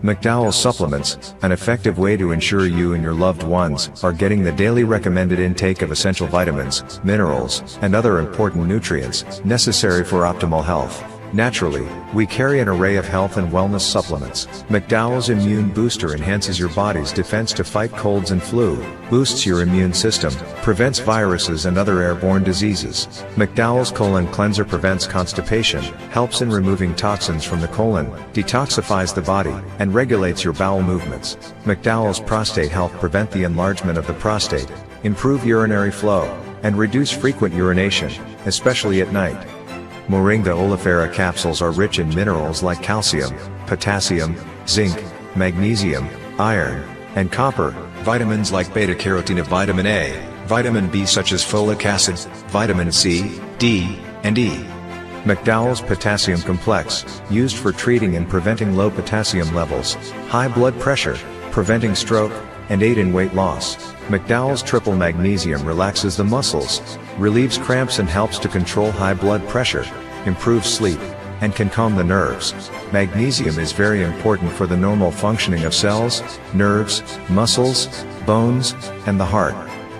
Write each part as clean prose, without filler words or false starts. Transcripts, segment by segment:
McDowell's supplements, an effective way to ensure you and your loved ones are getting the daily recommended intake of essential vitamins, minerals, and other important nutrients necessary for optimal health. Naturally, we carry an array of health and wellness supplements. McDowell's Immune Booster enhances your body's defense to fight colds and flu, boosts your immune system, prevents viruses and other airborne diseases. McDowell's Colon Cleanser prevents constipation, helps in removing toxins from the colon, detoxifies the body, and regulates your bowel movements. McDowell's Prostate Health prevent the enlargement of the prostate, improve urinary flow, and reduce frequent urination, especially at night. Moringa oleifera capsules are rich in minerals like calcium, potassium, zinc, magnesium, iron, and copper, vitamins like beta-carotene of vitamin A, vitamin B such as folic acid, vitamin C, D, and E. McDowell's Potassium Complex, used for treating and preventing low potassium levels, high blood pressure, preventing stroke, and aid in weight loss. McDowell's Triple Magnesium relaxes the muscles, relieves cramps and helps to control high blood pressure, improves sleep, and can calm the nerves. Magnesium is very important for the normal functioning of cells, nerves, muscles, bones, and the heart.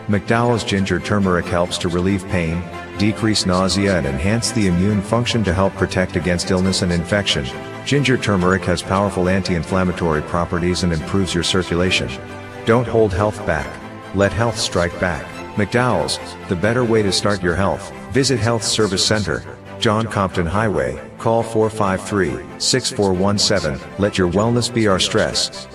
McDowell's Ginger Turmeric helps to relieve pain, decrease nausea and enhance the immune function to help protect against illness and infection. Ginger turmeric has powerful anti-inflammatory properties and improves your circulation. Don't hold health back. Let health strike back. McDowell's, the better way to start your health. Visit Health Service Center, John Compton Highway, call 453-6417. Let your wellness be our stress.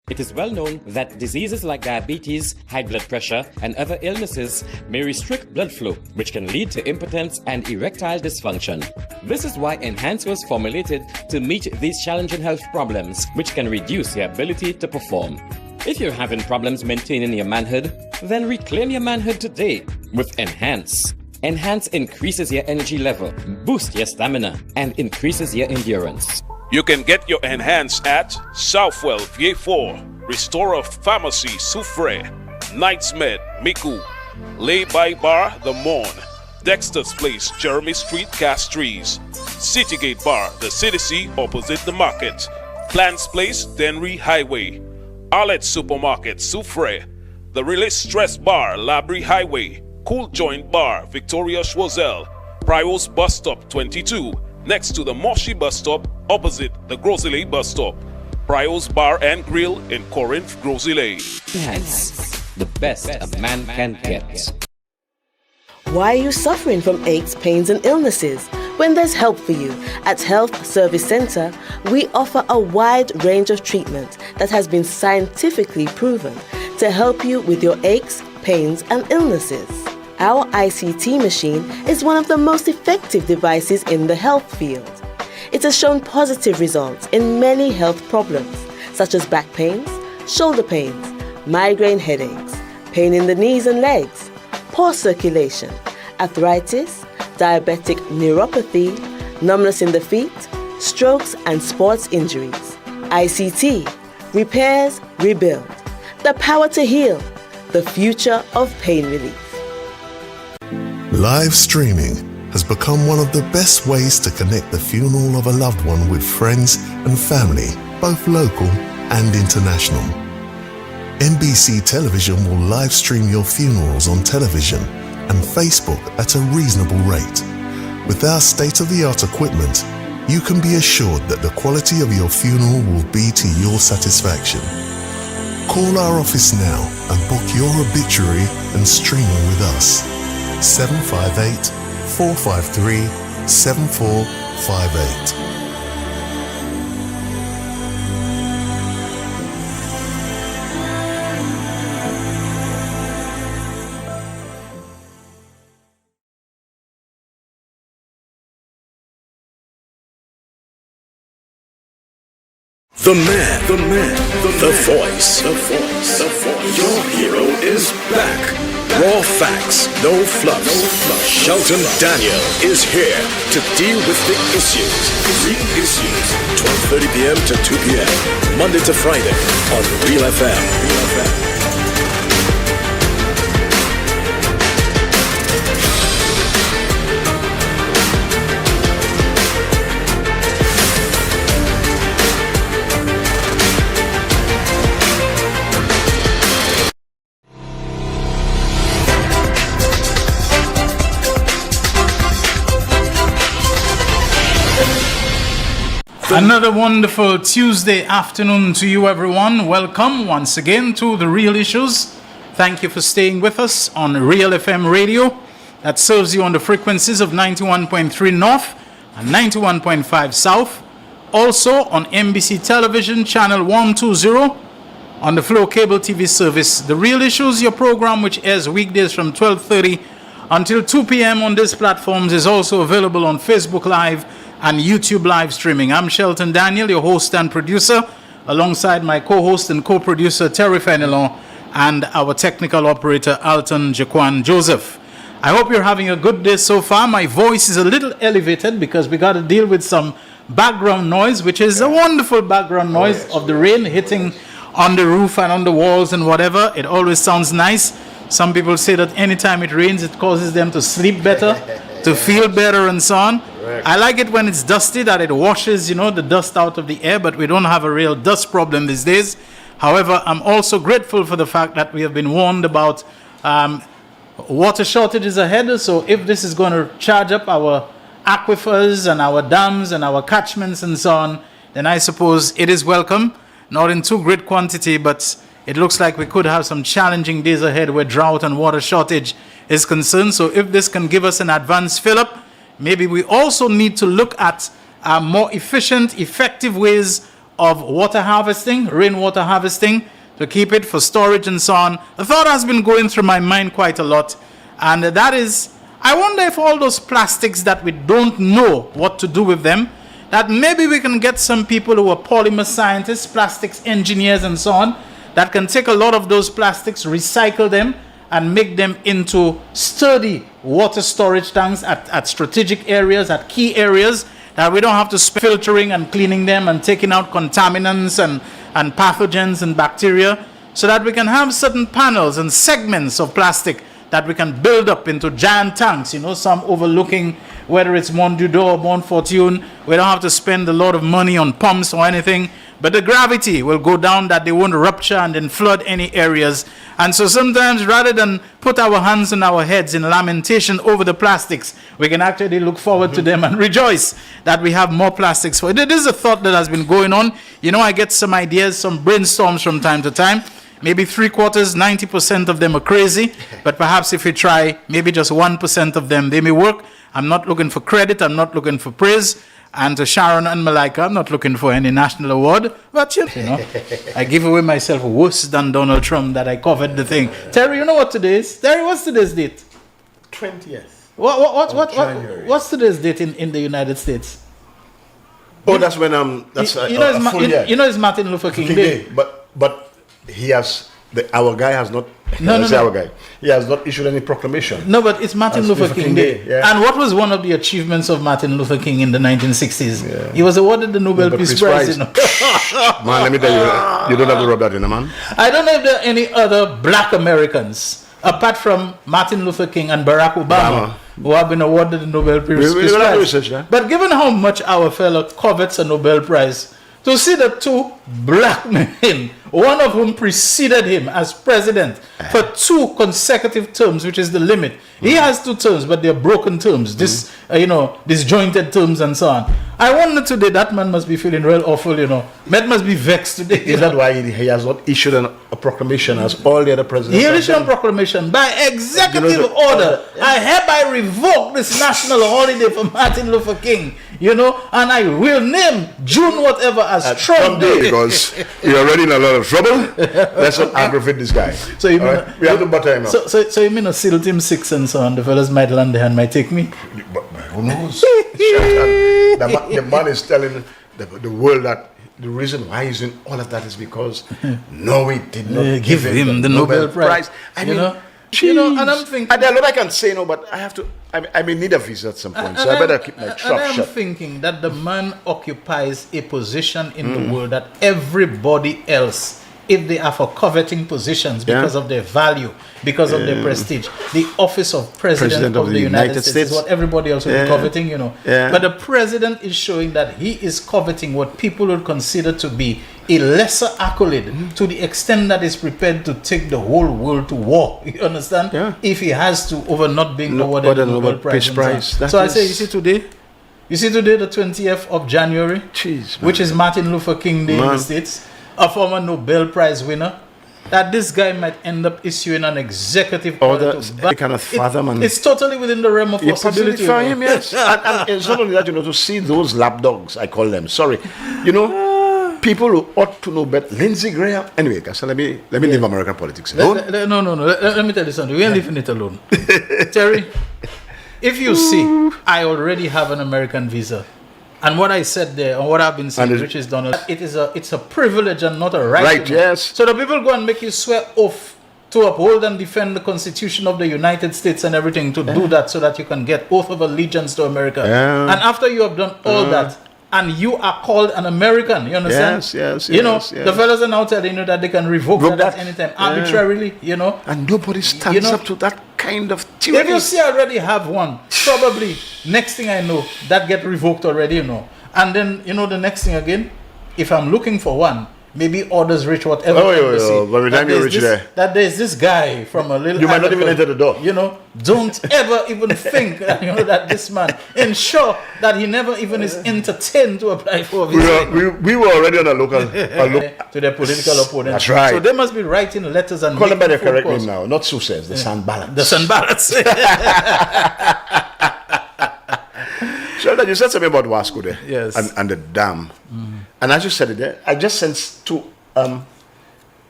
It is well known that diseases like diabetes, high blood pressure, and other illnesses may restrict blood flow, which can lead to impotence and erectile dysfunction. This is why Enhance was formulated to meet these challenging health problems, which can reduce your ability to perform. If you're having problems maintaining your manhood, then reclaim your manhood today with Enhance. Enhance increases your energy level, boosts your stamina, and increases your endurance. You can get your Enhance at Southwell VA4, Restorer Pharmacy Soufre, Knights Med Miku, Lay By Bar The Morn, Dexter's Place Jeremy Street Castries, Citygate Bar The City opposite the market, Plants Place Denry Highway, Arlette Supermarket Soufre, The Release Stress Bar Labrie Highway, Cool Joint Bar Victoria Schwazel, Prios Bus Stop 22, next to the Moshi Bus Stop opposite the Grosile Bus Stop. Prios Bar and Grill in Corinth, Grosile. Enhance, the best a man can get. Why are you suffering from aches, pains and illnesses? When there's help for you. At Health Service Center, we offer a wide range of treatment that has been scientifically proven to help you with your aches, pains and illnesses. Our ICT machine is one of the most effective devices in the health field. It has shown positive results in many health problems, such as back pains, shoulder pains, migraine headaches, pain in the knees and legs, poor circulation, arthritis, diabetic neuropathy, numbness in the feet, strokes and sports injuries. ICT, repairs, rebuild, the power to heal, the future of pain relief. Live streaming has become one of the best ways to connect the funeral of a loved one with friends and family, both local and international. NBC Television will live stream your funerals on television and Facebook at a reasonable rate. With our state-of-the-art equipment, you can be assured that the quality of your funeral will be to your satisfaction. Call our office now and book your obituary and streaming with us. 758-453-7458. The man, the voice. Your hero is back. Raw facts, no fluffs. Shelton Daniel is here to deal with the issues. Big issues. 12:30 p.m. to 2 p.m. Monday to Friday on Real FM. Another wonderful Tuesday afternoon to you, everyone. Welcome once again to The Real Issues. Thank you for staying with us on Real FM Radio that serves you on the frequencies of 91.3 North and 91.5 South. Also on NBC Television, channel 120, on the Flow Cable TV service. The Real Issues, your program which airs weekdays from 12:30 until 2 p.m. on these platforms, is also available on Facebook Live and YouTube live streaming. I'm Shelton Daniel, your host and producer, alongside my co-host and co-producer Terry Fenelon and our technical operator Alton Jaquan Joseph. I hope you're having a good day so far. My voice is a little elevated because we got to deal with some background noise, which is a wonderful background noise of the rain hitting on the roof and on the walls and whatever. It always sounds nice. Some people say that anytime it rains, it causes them to sleep better, to feel better and so on. I like it when it's dusty, that it washes, the dust out of the air, but we don't have a real dust problem these days. However, I'm also grateful for the fact that we have been warned about water shortages ahead. So if this is going to charge up our aquifers and our dams and our catchments and so on, then I suppose it is welcome. Not in too great quantity, but it looks like we could have some challenging days ahead where drought and water shortage is concerned. So if this can give us an advanced fill-up, maybe we also need to look at more efficient, effective ways of water harvesting, rainwater harvesting, to keep it for storage and so on. A thought has been going through my mind quite a lot, and that is, I wonder if all those plastics that we don't know what to do with them, that maybe we can get some people who are polymer scientists, plastics engineers and so on, that can take a lot of those plastics, recycle them, and make them into sturdy water storage tanks at strategic areas, at key areas, that we don't have to spend filtering and cleaning them and taking out contaminants and pathogens and bacteria, so that we can have certain panels and segments of plastic that we can build up into giant tanks, some overlooking, whether it's Mont Dudor or Mont Fortune. We don't have to spend a lot of money on pumps or anything, but the gravity will go down, that they won't rupture and then flood any areas. And so sometimes, rather than put our hands on our heads in lamentation over the plastics, we can actually look forward to them and rejoice that we have more plastics. For it is a thought that has been going on. I get some ideas, some brainstorms from time to time. Maybe 90% of them are crazy, but perhaps if we try, maybe just 1% of them, they may work. I'm not looking for credit, I'm not looking for praise. And to Sharon and Malika, I'm not looking for any national award, but I give away myself worse than Donald Trump that I covered the thing. Terry, you know what today is? Terry, what's today's date? 20th. What's today's date in the United States? Oh, that's when that's a full year. It's Martin Luther King Day. But he has our guy has not. Our guy. He has not issued any proclamation. No, but it's Martin Luther King Day. Yeah. And what was one of the achievements of Martin Luther King in the 1960s? Yeah. He was awarded the Nobel Peace Prize. Man, let me tell you, you don't have to rub that in, man. I don't know if there are any other black Americans, apart from Martin Luther King and Barack Obama, who have been awarded the Nobel Peace Prize. Research, yeah? But given how much our fellow covets a Nobel Prize, to see the two black men, one of whom preceded him as president for 2 consecutive terms, which is the limit. He has 2 terms, but they're broken terms, disjointed terms and so on. I wonder today, that man must be feeling real awful, Man must be vexed today. Is that why he has not issued a proclamation as all the other presidents? He issued a proclamation by executive order. I hereby revoke this national holiday for Martin Luther King, and I will name June whatever as Trump Day. Because you're already in a lot of trouble. Let's not aggravate this guy. So you mean we have to butter him up. So you mean a SEAL Team 6 and so on? The fellas might land there and might take me. But who knows? The man is telling the world that the reason why he's doing all of that is because Norway did not give him the Nobel Prize. I mean, and I'm thinking, there are a lot I can say no, but I have to. I may need a visa at some point, so I better keep my trap shut. I'm thinking that the man occupies a position in the world that everybody else, if they are for coveting positions because of their value, because of their prestige, the office of President of the United States is what everybody else will be coveting, But the president is showing that he is coveting what people would consider to be a lesser accolade, to the extent that he's prepared to take the whole world to war. You understand? Yeah. If he has to, over not being awarded the Nobel Peace Prize. So I say, you see today, You see today, the 20th of January, Jeez, which is Martin Luther King Day in the States, a former Nobel Prize winner, that this guy might end up issuing an executive order I cannot fathom. It's totally within the realm of possibility. For him, yes. and it's not only that, to see those lapdogs, I call them, sorry. People who ought to know better. Lindsey Graham. Anyway, so let me leave American politics alone. No. Let me tell you something. We ain't leaving it alone. Terry, if you see, I already have an American visa. And what I said there, and what I've been saying, which is Donald, it's a privilege and not a right. Right, yes. So the people go and make you swear oath to uphold and defend the Constitution of the United States and everything, to do that so that you can get oath of allegiance to America. And after you have done all that, and you are called an American, you understand? Yes. The fellas are now telling you that they can revoke that at any time, arbitrarily, And nobody stands up to that kind of tyranny. If you see I already have one, probably next thing I know, that get revoked already, And then, the next thing again, if I'm looking for one, maybe orders reach whatever. By the time you reach there. That there's this guy from a little. You might not even enter the door. Don't ever even think that this man, ensure that he never even is entertained to apply for a visa. We were already on a local. To their political opponents. That's right. So they must be writing letters and call them by their correct name now. Not Sue says, the San Balance. The San Balance. Shelton, you said something about Wasco there. Yes. And the dam. And as you said it there, I just sent two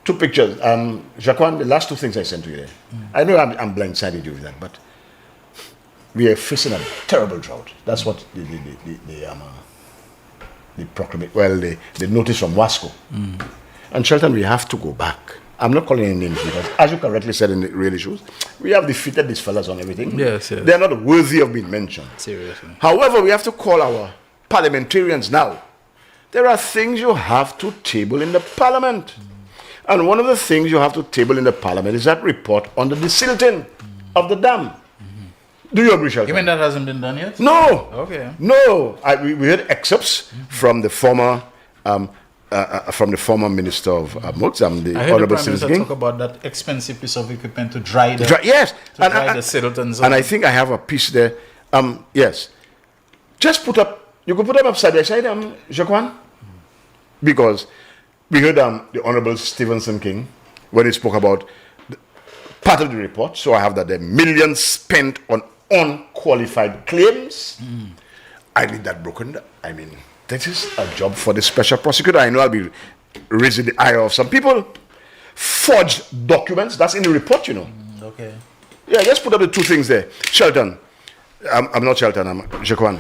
pictures. Jaquan, the last two things I sent to you there. I know I'm blindsided you with that, but we are facing a terrible drought. That's what the proclamation, the notice from Wasco. And Shelton, we have to go back. I'm not calling any names because, as you correctly said in the real issues, we have defeated these fellas on everything. Yes. They're not worthy of being mentioned. Seriously. However, we have to call our parliamentarians now. There are things you have to table in the parliament. And one of the things you have to table in the parliament is that report on the desilting of the dam. Do you agree, Shelton? You mean that hasn't been done yet? No. Okay. No. We heard excerpts from the former Minister of Motzam, the Honorable Prime Minister talk about that expensive piece of equipment to dry the the Shelton zone. And I think I have a piece there. Yes. Just you could put them up side by side, Jaquan. Because we heard the Honorable Stevenson King when he spoke about part of the report. So I have that there millions spent on unqualified claims. I need that broken down. I mean, that is a job for the special prosecutor. I know I'll be raising the ire of some people. Forged documents, that's in the report, Okay. Yeah, just put up the two things there. Shelton. I'm not Shelton, I'm Jaquan.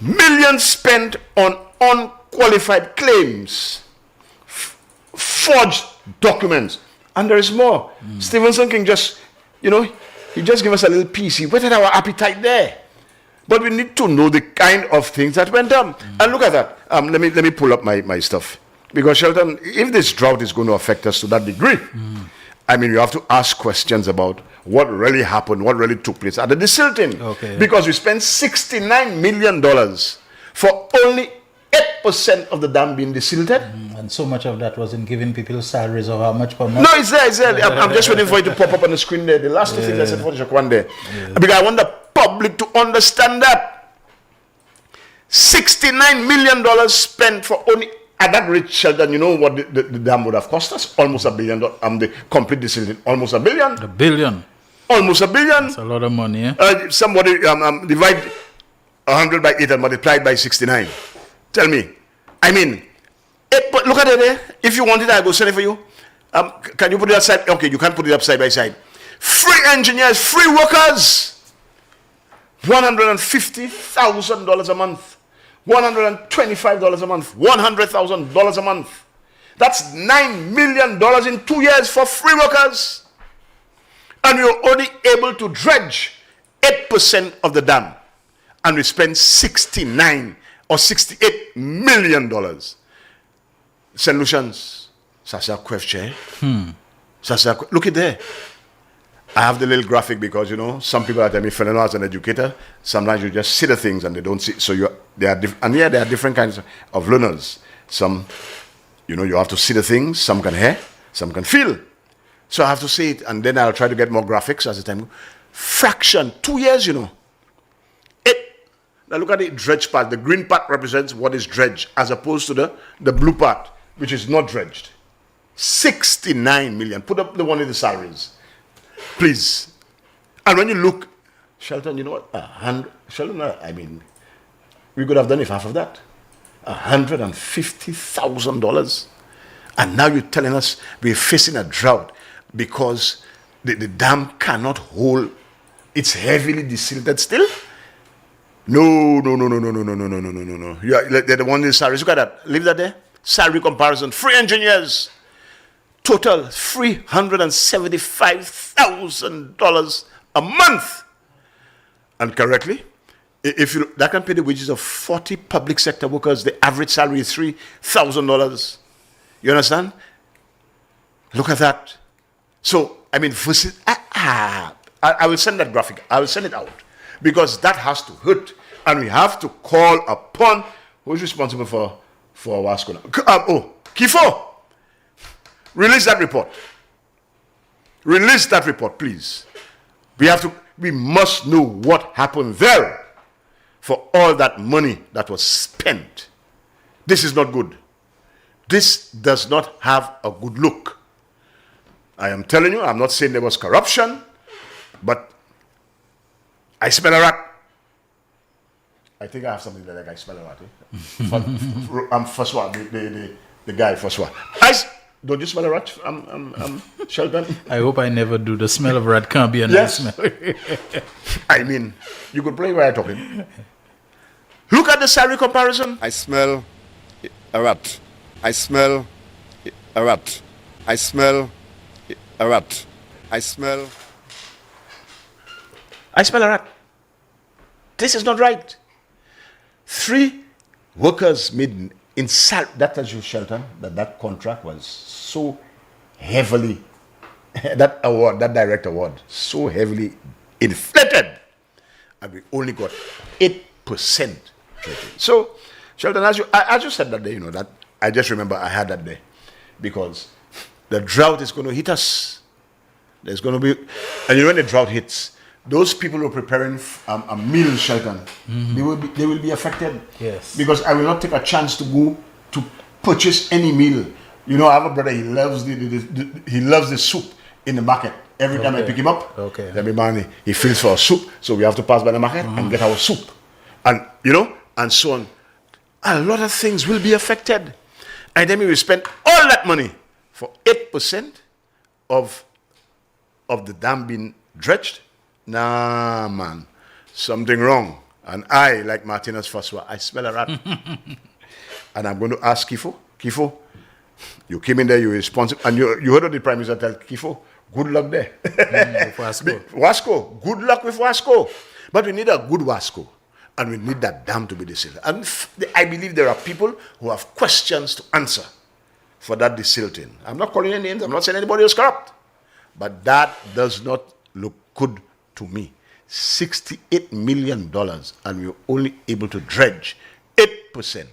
Millions spent on unqualified claims. Forged documents. And there is more. Stevenson King just, he just gave us a little piece. He whetted our appetite there. But we need to know the kind of things that went on. And look at that. Let me pull up my stuff. Because, Shelton, if this drought is going to affect us to that degree, I mean, you have to ask questions about what really happened, what really took place at the desilting. Okay. Because we spent $69 million for only 8% of the dam being desilted. And so much of that was in giving people salaries of how much per month. No, it's there. I'm just waiting for it to pop up on the screen there. The last two things I said for Jaquan there. Because I want the public to understand that. $69 million spent for only, at that rate, Shelton, you know what the dam would have cost us? Almost $1 billion. The complete desilting, almost $1 billion. $1 billion. Almost $1 billion. That's a lot of money, eh? Somebody divide 100 by 8 and multiply it by 69. Tell me. I mean, but look at it there. If you want it, I'll go send it for you. Can you put it outside? Okay, you can't put it up side by side. Free engineers, free workers. $150,000 a month. $125 a month. $100,000 a month. That's $9 million in 2 years for free workers. And we were only able to dredge 8% of the dam. And we spent 69 or $68 million. Solutions. That's a question. Look at there. I have the little graphic because, some people are telling me, Fernando, as an educator, sometimes you just see the things and they don't see. So there are different kinds of learners. Some, you have to see the things. Some can hear, some can feel. So I have to see it, and then I'll try to get more graphics as the time goes. Fraction, 2 years, Now look at the dredged part. The green part represents what is dredged, as opposed to the blue part, which is not dredged. 69 million. Put up the one in the salaries, please. And when you look, Shelton, you know what? Shelton, I mean, we could have done it half of that. $150,000. And now you're telling us we're facing a drought because the dam cannot hold. It's heavily desilted still. No. They're the one in the salaries. Look at that. Leave that there. Salary comparison. Free engineers. Total $375,000 a month. And correctly, if you that can pay the wages of 40 public sector workers, the average salary is $3,000. You understand? Look at that. So, I mean, I will send that graphic. I will send it out. Because that has to hurt. And we have to call upon who's responsible for Wasco now. Kifo! Release that report. Release that report, please. We must know what happened there for all that money that was spent. This is not good. This does not have a good look. I am telling you, I'm not saying there was corruption, but I smell a rat. I think I have something like I smell a rat. I'm first one, the guy first one. Don't you smell a rat? Shelton? I hope I never do. The smell of rat can't be a nice smell. I mean, you could play where I'm talking. Look at the salary comparison. I smell a rat. I smell a rat. I smell a rat. I smell a rat. This is not right. 3 workers made in salary. That tells you, Shelton, that contract was so heavily, that direct award, so heavily inflated. And we only got 8%. So, Shelton, as you said that day, you know, that I just remember I had that day. Because the drought is going to hit us. There's going to be, and you know when the drought hits, those people who are preparing a meal, Shelton, they will be affected. Yes. Because I will not take a chance to go to purchase any meal. You know, I have a brother, he loves the soup in the market. Every time I pick him up, every morning he feels for a soup. So we have to pass by the market and get our soup. And, you know, and so on. A lot of things will be affected. And then we will spend all that money for 8% of the dam being dredged. Nah, man, something wrong. And I, like Martinez Faswa, I smell a rat. And I'm going to ask Kifo, you came in there, you're responsible, and you heard of the Prime Minister tell Kifo, good luck there. Wasco, good luck with Wasco. But we need a good Wasco. And we need that dam to be desilted. And I believe there are people who have questions to answer for that desilting. I'm not calling any names, I'm not saying anybody is corrupt. But that does not look good to me. $68 million, and we were only able to dredge 8%.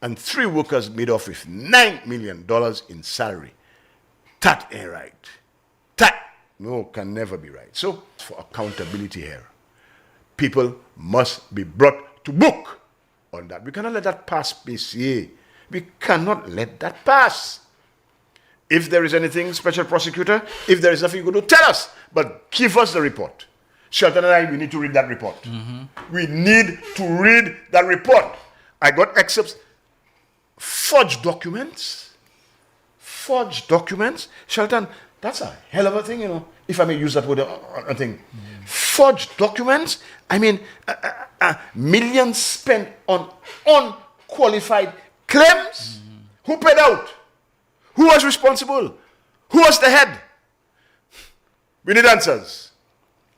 And 3 workers made off with $9 million in salary. That ain't right. That can never be right. So, for accountability here, people must be brought to book on that. We cannot let that pass, PCA. We cannot let that pass. If there is anything, special prosecutor, if there is nothing you could do, tell us. But give us the report. Shelton and I, we need to read that report. We need to read that report. I got excerpts. Forged documents. Shelton, that's a hell of a thing, you know, if I may use that word, a thing. Forged documents. I mean, millions spent on unqualified claims. Who paid out? Who was responsible? Who was the head? We need answers.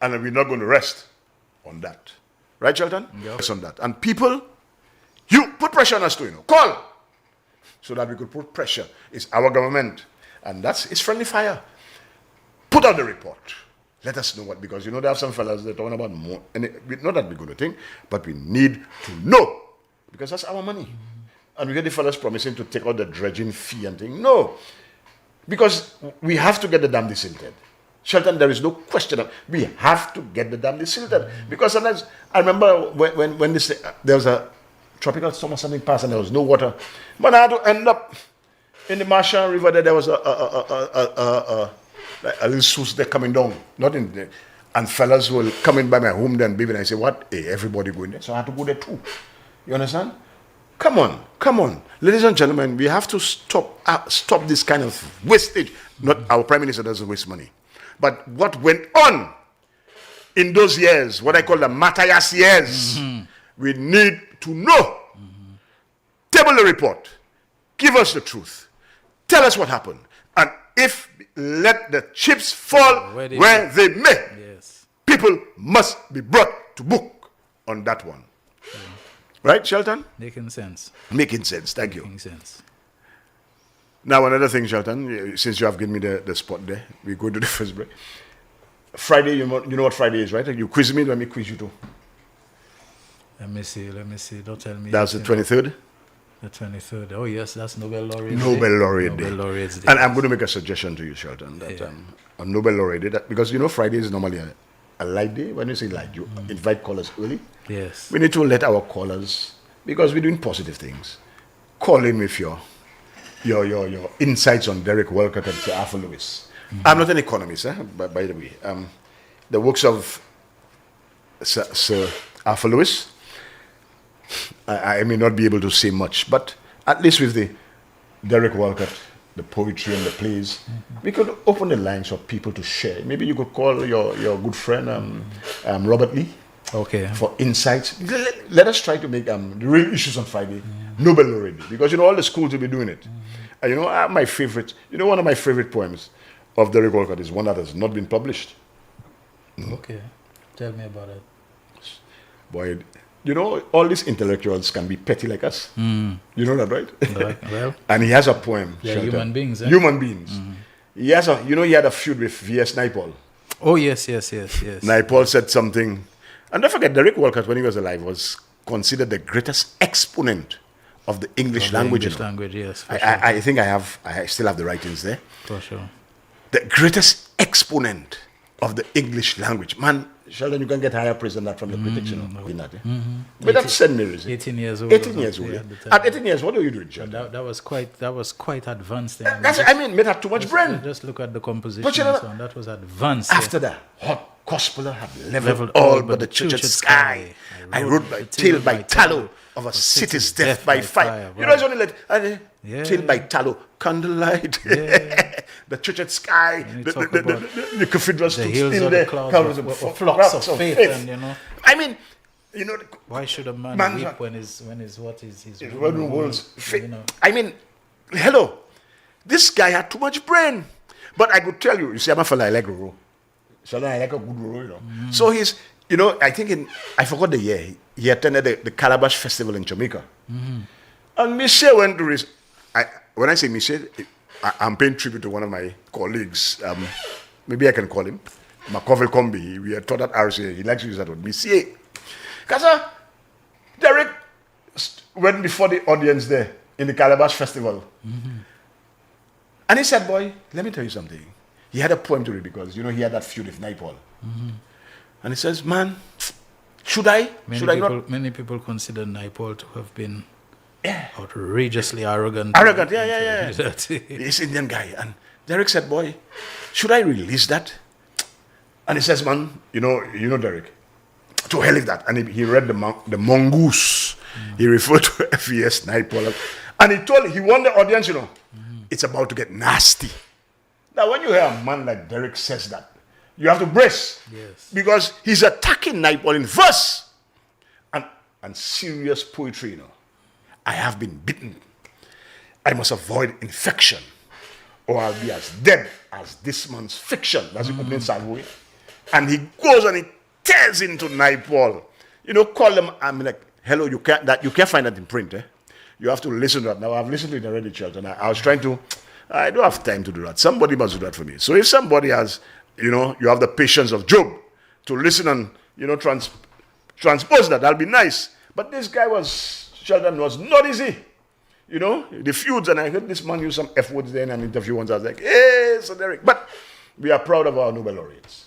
And we're not going to rest on that. Right, Shelton? Yes, on that. And people, you put pressure on us too, you know. Call. So that we could put pressure. It's our government. And it's friendly fire. Put out the report. Let us know what, because you know there are some fellas that are talking about more. And not that we're going to think, but we need to know. Because that's our money. And we get the fellas promising to take out the dredging fee and thing. No. Because we have to get the dam desilted. Shelton, there is no question of we have to get the dam desilted. Because sometimes I remember when there was a tropical storm or something passed and there was no water. But I had to end up in the Marshall River. There was a little sluice there coming down, not in the, and fellas will come in by my home then, baby, and I say, what? Hey, everybody going there. So I had to go there too. You understand? Come on. Ladies and gentlemen, we have to stop this kind of wastage. Not our Prime Minister doesn't waste money. But what went on in those years, what I call the Matthias years, we need to know. Table the report. Give us the truth. Tell us what happened. And if let the chips fall where they may, people must be brought to book on that one. Right, Shelton? Making sense. Thank you. Making sense. Now, another thing, Shelton, since you have given me the spot there, we go to the first break. Friday, you know what Friday is, right? You quiz me, let me quiz you too. Let me see. Don't tell me. That's the 23rd? The 23rd. Oh, yes, that's Nobel Laureate Day. Nobel Laureate Day. Day. And I'm going to make a suggestion to you, Shelton, that on Nobel Laureate Day, because Friday is normally a light day. When you say light, you invite callers early. Yes. We need to let our callers, because we're doing positive things, call in with your insights on Derek Walcott and Sir Arthur Lewis. I'm not an economist, by the way. The works of Sir Arthur Lewis, I may not be able to say much, but at least with the Derek Walcott, the poetry and the plays, we could open the lines for people to share. Maybe you could call your good friend Robert Lee. Okay. For insights. Let us try to make the real issues on Friday Nobel Laureate Day, because all the schools will be doing it. And my favorite, one of my favorite poems of Derek Walcott is one that has not been published. Okay. Tell me about it. Boy, all these intellectuals can be petty like us. You know that, right? Well. And he has a poem. Yeah, human beings. Human beings. He has he had a feud with V.S. Naipaul. Oh, yes. Naipaul said something. And don't forget, Derek Walcott, when he was alive, was considered the greatest exponent of the English language. English language, yes. I think I still have the writings there. For sure. The greatest exponent of the English language. Man, Sheldon, you can get higher praise than that from the critics, But that's St. Mary's. 18 years old. 18 years old. At 18 years, what are you doing, Sheldon? That was quite advanced. Then. It had too much brain. Just look at the composition But and so on. That was advanced. After that, hot gospeler have leveled all but the churched sky. I rode by tail by tallow of a city's death by fire. It's only like tail by tallow, candlelight, the churched sky, the cathedrals the stood hills still of there, the clouds of flocks of faith. And, why should a man weep when his world's hello, this guy had too much brain. But I could tell you see, I'm a fella, I like Roro. So I like a good Roro, So he's, I think I forgot the year, he attended the Calabash Festival in Jamaica. And Michelle went to his, when I say Michelle, I'm paying tribute to one of my colleagues. Maybe I can call him. Macaulay Combi. We are taught at RCA. He likes to use that word. Michelle. Because Derek went before the audience there in the Calabash Festival. And he said, boy, let me tell you something. He had a poem to read because, he had that feud with Naipaul. And he says, man, should I? Many people consider Naipaul to have been outrageously arrogant. This Indian guy. And Derek said, boy, should I release that? And he says, man, you know Derek, to hell with that. And he read the Mongoose. He referred to V.S. Naipaul. And he warned the audience, it's about to get nasty. Now, when you hear a man like Derek says that, you have to brace. Yes. Because he's attacking Naipaul in verse and serious poetry, I have been bitten. I must avoid infection, or I'll be as dead as this man's fiction. That's the opening salvo. And he goes and he tears into Naipaul. Call them. I'm like, hello, you can't find that in print. You have to listen to that. Now, I've listened to it already, Shelton. I was trying to, I don't have time to do that. Somebody must do that for me. So if somebody has, you have the patience of Job to listen and, transpose that, that'll be nice. But this guy Sheldon was not easy. The feuds, and I heard this man use some F words there in an interview once. I was like, hey, so Derek. But we are proud of our Nobel laureates.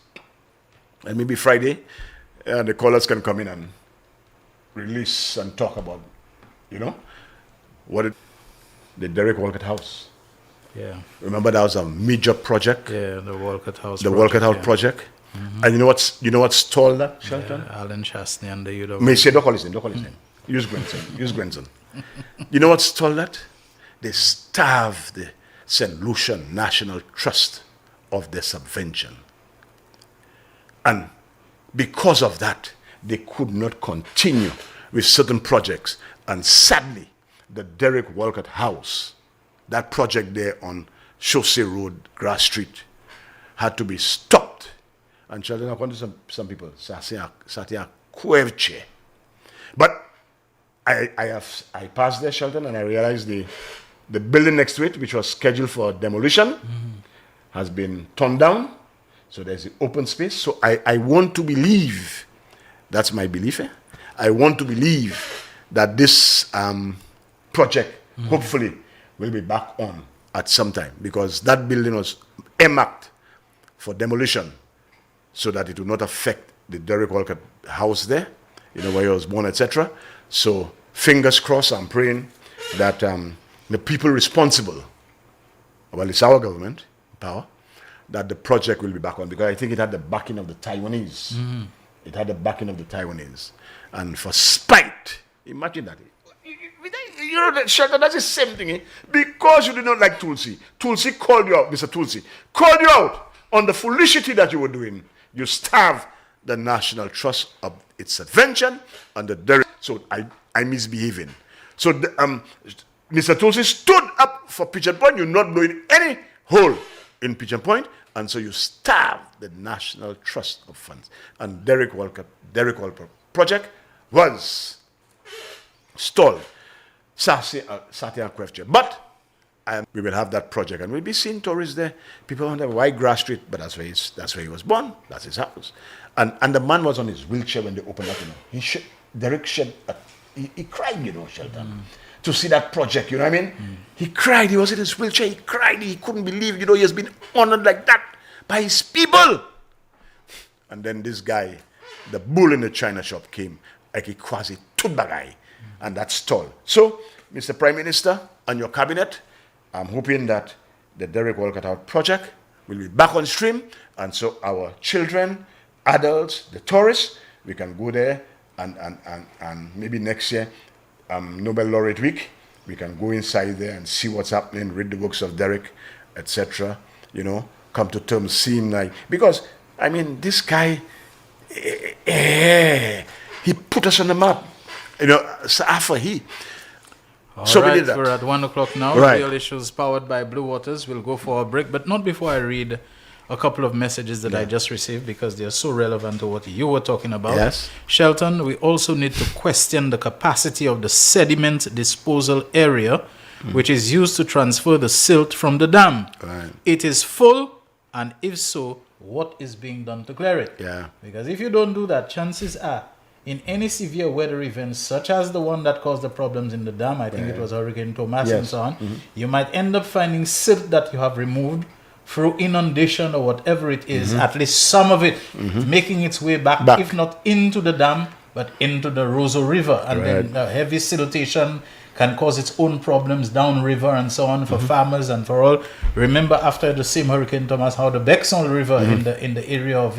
And maybe Friday, the callers can come in and release and talk about, the Derek Walcott House. Yeah. Remember that was a major project. Yeah, the Walcott House. The Walcott House project. Mm-hmm. And you know what stalled that, Shelton? Yeah, Alan Chastney and the UW. Don't call his name. Use Grenson. You know what stalled that? They starved the St. Lucian National Trust of their subvention. And because of that, they could not continue with certain projects. And sadly, the Derek Walcott House, that project there on Chaussee Road, Grass Street, had to be stopped. And Sheldon, according to some people, but I passed there, Shelton, and I realized the building next to it, which was scheduled for demolition, has been torn down. So there's the open space. So I want to believe, that's my belief, I want to believe that this project, hopefully, will be back on at some time, because that building was earmarked for demolition so that it would not affect the Derek Walcott house there, where he was born, etc. So fingers crossed, I'm praying that the people responsible, well, it's our government, power, that the project will be back on, because I think it had the backing of the Taiwanese. Mm-hmm. It had the backing of the Taiwanese. And for spite, imagine that. Shelton, that's the same thing. Because you did not like Tulsi called you out, Mr. Tulsi, called you out on the foolishity that you were doing. You starved the National Trust of its subvention and the Derek. So I misbehaving. So Mr. Tulsi stood up for Pigeon Point. You're not blowing any hole in Pigeon Point, and so you starved the National Trust of funds. And Derek Walcott project was stalled. Certain question. But we will have that project, and we'll be seeing tourists there. People wonder why Grass Street, but that's where he was born. That's his house. And the man was on his wheelchair when they opened up. Derek shed. He cried, Shelton, to see that project. You know what I mean? He cried. He was in his wheelchair. He cried. He couldn't believe. He has been honored like that by his people. And then this guy, the bull in the China shop, came like a quasi tutbagai, and that stalled. So, Mr. Prime Minister and your cabinet, I'm hoping that the Derek Walcott Out project will be back on stream, and so our children, adults, the tourists, we can go there and maybe next year, Nobel Laureate Week, we can go inside there and see what's happening, read the books of Derek, etc. Come to terms, seeing like, because this guy, he put us on the map. After he. All so right, we did that. We're at 1 o'clock now. Right. Real Issues powered by Blue Waters. We'll go for a break, but not before I read a couple of messages that I just received, because they're so relevant to what you were talking about. Yes. Shelton, we also need to question the capacity of the sediment disposal area, which is used to transfer the silt from the dam. Right. It is full, and if so, what is being done to clear it? Yeah. Because if you don't do that, chances are, in any severe weather events, such as the one that caused the problems in the dam, I think it was Hurricane Thomas and so on, you might end up finding silt that you have removed through inundation or whatever it is, at least some of it making its way back, if not into the dam, but into the Roseau River. And then heavy siltation can cause its own problems downriver and so on for farmers and for all. Remember after the same Hurricane Thomas, how the Bexon River in the area of,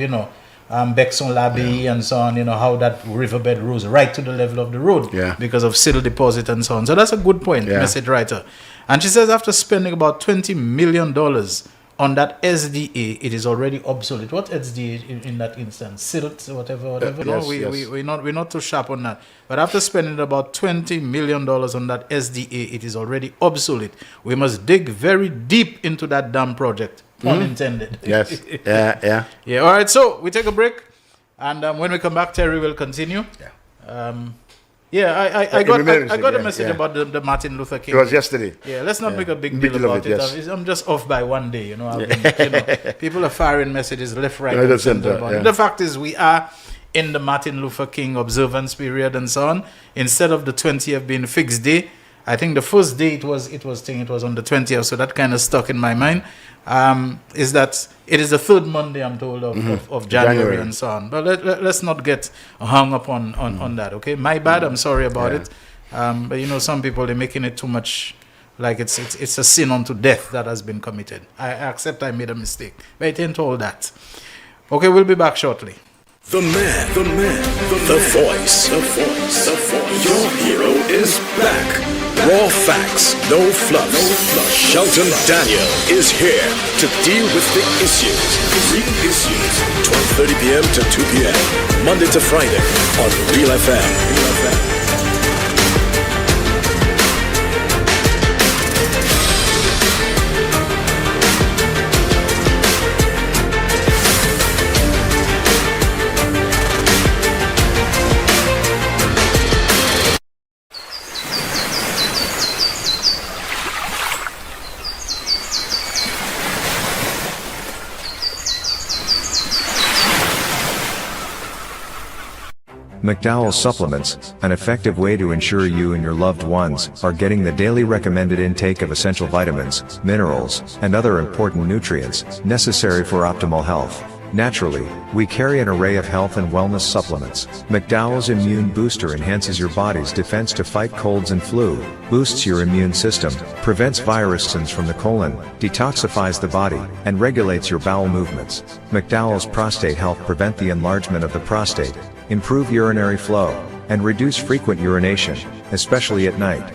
Bexon Labby and so on, how that riverbed rose right to the level of the road because of silt deposit and so on. So that's a good point, message writer. And she says after spending about $20 million on that SDA, it is already obsolete. What SDA in that instance? Silt, whatever. We're not too sharp on that. But after spending about $20 million on that SDA, it is already obsolete. We must dig very deep into that dam project. Pun intended. Yes. Yeah. All right. So we take a break, and when we come back, Terry will continue. I got a message about the Martin Luther King. It was yesterday. Yeah, let's not make a big deal about it. Yes. I'm just off by one day. People are firing messages left, right, and center. The fact is, we are in the Martin Luther King observance period and so on. Instead of the 20th being fixed day, I think the first day it was on the 20th, so that kind of stuck in my mind. Is that it is the third Monday, I'm told, of January and so on. But let's not get hung up on that, okay? My bad, I'm sorry about it. But you know, some people, they're making it too much like it's a sin unto death that has been committed. I accept I made a mistake, but it ain't all that. Okay, we'll be back shortly. The man, the voice. Your hero is back. Raw facts, no fluff. Shelton Daniel is here to deal with the issues. Real issues. 12:30 p.m. to 2 p.m. Monday to Friday on Real FM. McDowell's Supplements, an effective way to ensure you and your loved ones are getting the daily recommended intake of essential vitamins, minerals, and other important nutrients necessary for optimal health. Naturally, we carry an array of health and wellness supplements. McDowell's Immune Booster enhances your body's defense to fight colds and flu, boosts your immune system, prevents viruses from the colon, detoxifies the body, and regulates your bowel movements. McDowell's Prostate Health prevent the enlargement of the prostate, improve urinary flow, and reduce frequent urination, especially at night.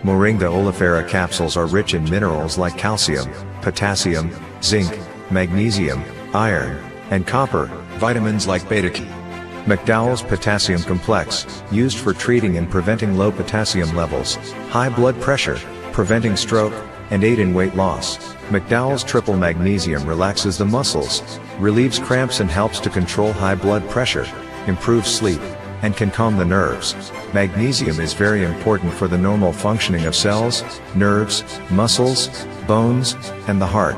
Moringa oleifera capsules are rich in minerals like calcium, potassium, zinc, magnesium, iron, and copper, vitamins like beta-carotene. McDowell's Potassium Complex, used for treating and preventing low potassium levels, high blood pressure, preventing stroke, and aid in weight loss. McDowell's Triple Magnesium relaxes the muscles, relieves cramps and helps to control high blood pressure, improves sleep, and can calm the nerves. Magnesium is very important for the normal functioning of cells, nerves, muscles, bones, and the heart.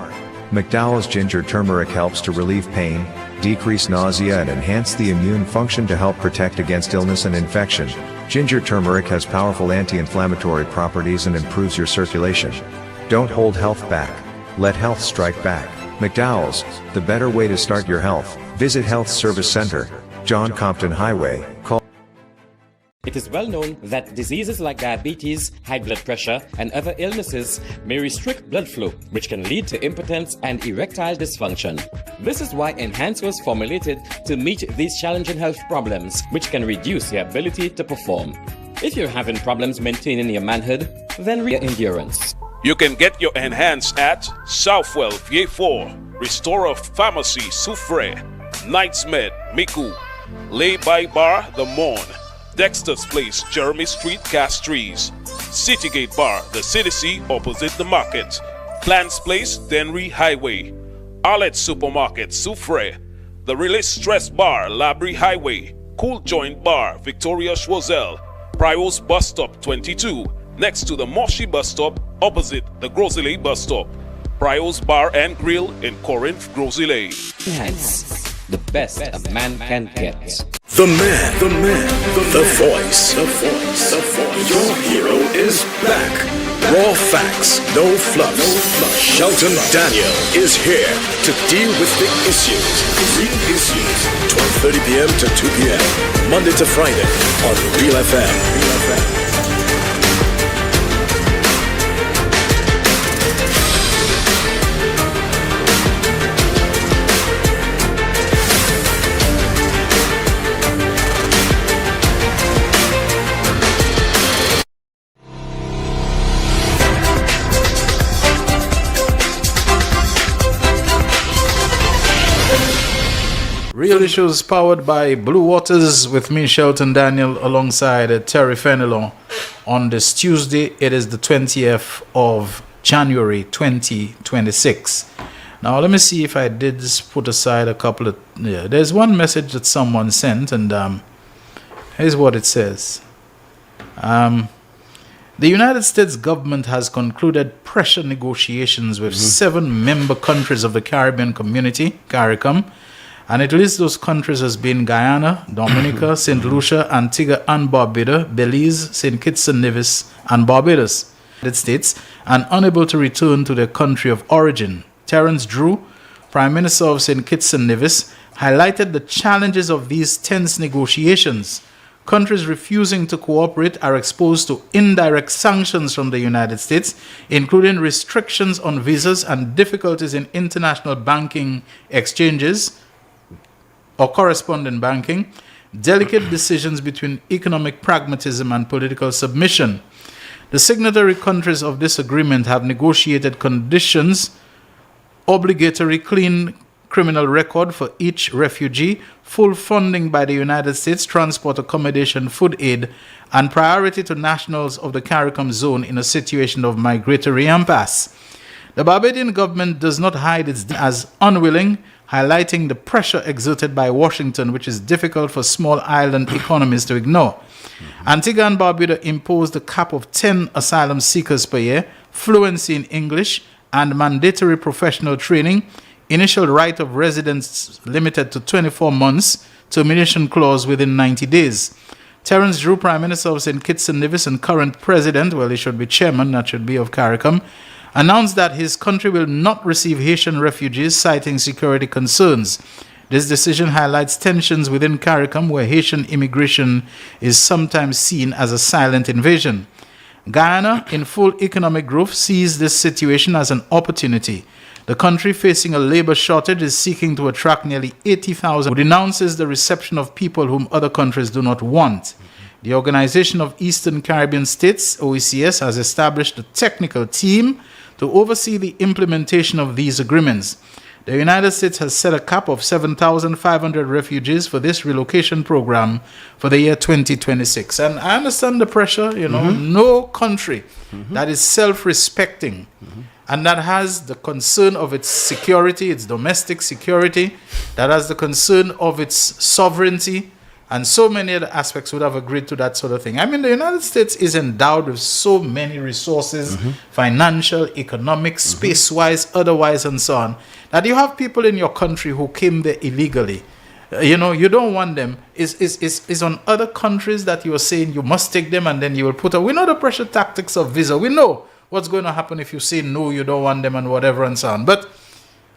McDowell's Ginger Turmeric helps to relieve pain, decrease nausea and enhance the immune function to help protect against illness and infection. Ginger turmeric has powerful anti-inflammatory properties and improves your circulation. Don't hold health back. Let health strike back. McDowell's, the better way to start your health. Visit Health Service Center, John Compton Highway. Call. It is well known that diseases like diabetes, high blood pressure, and other illnesses may restrict blood flow, which can lead to impotence and erectile dysfunction. This is why Enhance was formulated to meet these challenging health problems, which can reduce your ability to perform. If you're having problems maintaining your manhood, then endurance. You can get your Enhance at Southwell VA4, Restorer Pharmacy Soufre, Knights Med Miku, Lay by Bar The Morn, Dexter's Place, Jeremy Street, Castries, Citygate Bar, the CDC opposite the market, Plants Place, Denry Highway, Arlette Supermarket, Soufre, the Release Stress Bar, Labrie Highway, Cool Joint Bar, Victoria Schwazel, Prios Bus Stop 22, next to the Moshi Bus Stop, opposite the Grosley Bus Stop, Prios Bar and Grill in Corinth, Grosley. Enhance, the best a man can get. The man, the voice. Your hero is back. Raw facts, no fluff. Shelton Daniel is here to deal with the issues. Real issues. 12:30 p.m. to 2 p.m. Monday to Friday on Real FM. Real Issues powered by Blue Waters with me, Shelton Daniel, alongside Terry Fenelon on this Tuesday. It is the 20th of January 2026. Now, let me see if I did put aside a couple of... Yeah, there's one message that someone sent, and here's what it says. The United States government has concluded pressure negotiations with 7 member countries of the Caribbean Community, CARICOM, And it lists those countries as being Guyana, Dominica, St. Lucia, Antigua and Barbuda, Belize, St. Kitts and Nevis, and Barbados, United States, and unable to return to their country of origin. Terence Drew, Prime Minister of St. Kitts and Nevis, highlighted the challenges of these tense negotiations. Countries refusing to cooperate are exposed to indirect sanctions from the United States, including restrictions on visas and difficulties in international banking exchanges or correspondent banking, delicate decisions between economic pragmatism and political submission. The signatory countries of this agreement have negotiated conditions: obligatory clean criminal record for each refugee, full funding by the United States, transport, accommodation, food aid, and priority to nationals of the CARICOM zone in a situation of migratory impasse. The Barbadian government does not hide its as unwilling, highlighting the pressure exerted by Washington, which is difficult for small island economies to ignore. Antigua and Barbuda imposed a cap of 10 asylum seekers per year, fluency in English, and mandatory professional training, initial right of residence limited to 24 months, termination clause within 90 days. Terence Drew, Prime Minister of St. Kitts and Nevis and current President, well, he should be chairman, that should be of CARICOM, announced that his country will not receive Haitian refugees, citing security concerns. This decision highlights tensions within CARICOM, where Haitian immigration is sometimes seen as a silent invasion. Guyana, in full economic growth, sees this situation as an opportunity. The country, facing a labor shortage, is seeking to attract nearly 80,000 who denounces the reception of people whom other countries do not want. The Organization of Eastern Caribbean States, OECS, has established a technical team to oversee the implementation of these agreements. The United States has set a cap of 7,500 refugees for this relocation program for the year 2026. And I understand the pressure, no country that is self-respecting and that has the concern of its security, its domestic security, that has the concern of its sovereignty, and so many other aspects would have agreed to that sort of thing. I mean, the United States is endowed with so many resources, financial, economic, space-wise, otherwise, and so on, that you have people in your country who came there illegally. You don't want them. It's on other countries that you are saying you must take them, and then you will put we know the pressure tactics of visa. We know what's going to happen if you say no, you don't want them, and whatever, and so on. But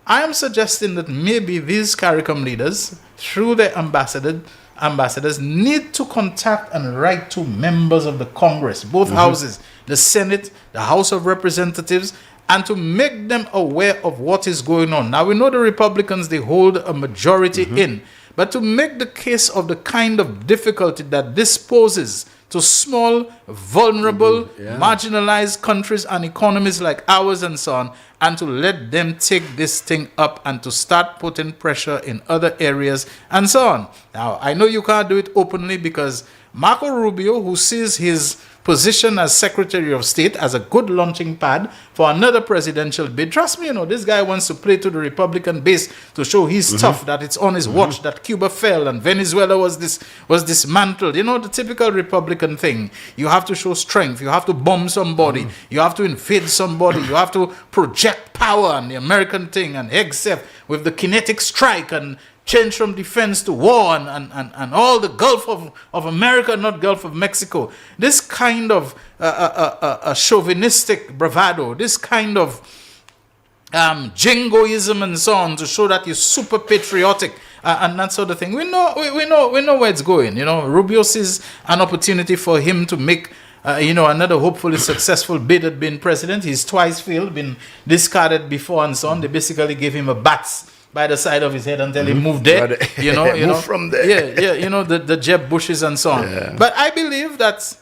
I am suggesting that maybe these CARICOM leaders, through their ambassadors, need to contact and write to members of the Congress, both houses, the Senate, the House of Representatives, and to make them aware of what is going on. Now, we know the Republicans, they hold a majority in, but to make the case of the kind of difficulty that this poses to small, vulnerable, marginalized countries and economies like ours and so on, and to let them take this thing up and to start putting pressure in other areas and so on. Now, I know you can't do it openly because Marco Rubio, who sees his position as Secretary of State as a good launching pad for another presidential bid. Trust me, this guy wants to play to the Republican base to show he's tough, that it's on his watch, that Cuba fell and Venezuela was dismantled. The typical Republican thing. You have to show strength. You have to bomb somebody. You have to invade somebody. You have to project power, and the American thing, and EGSEF with the kinetic strike, and change from defense to war, and all the Gulf of America, not Gulf of Mexico. This kind of chauvinistic bravado, this kind of jingoism and so on, to show that you're super patriotic and that sort of thing. We know where it's going. Rubio sees an opportunity for him to make another hopefully successful bid at being president. He's twice failed, been discarded before and so on. They basically gave him a bat by the side of his head until he moved there, Move from there. the Jeb Bushes and so on. Yeah. But I believe that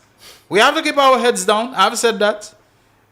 we have to keep our heads down. I've said that.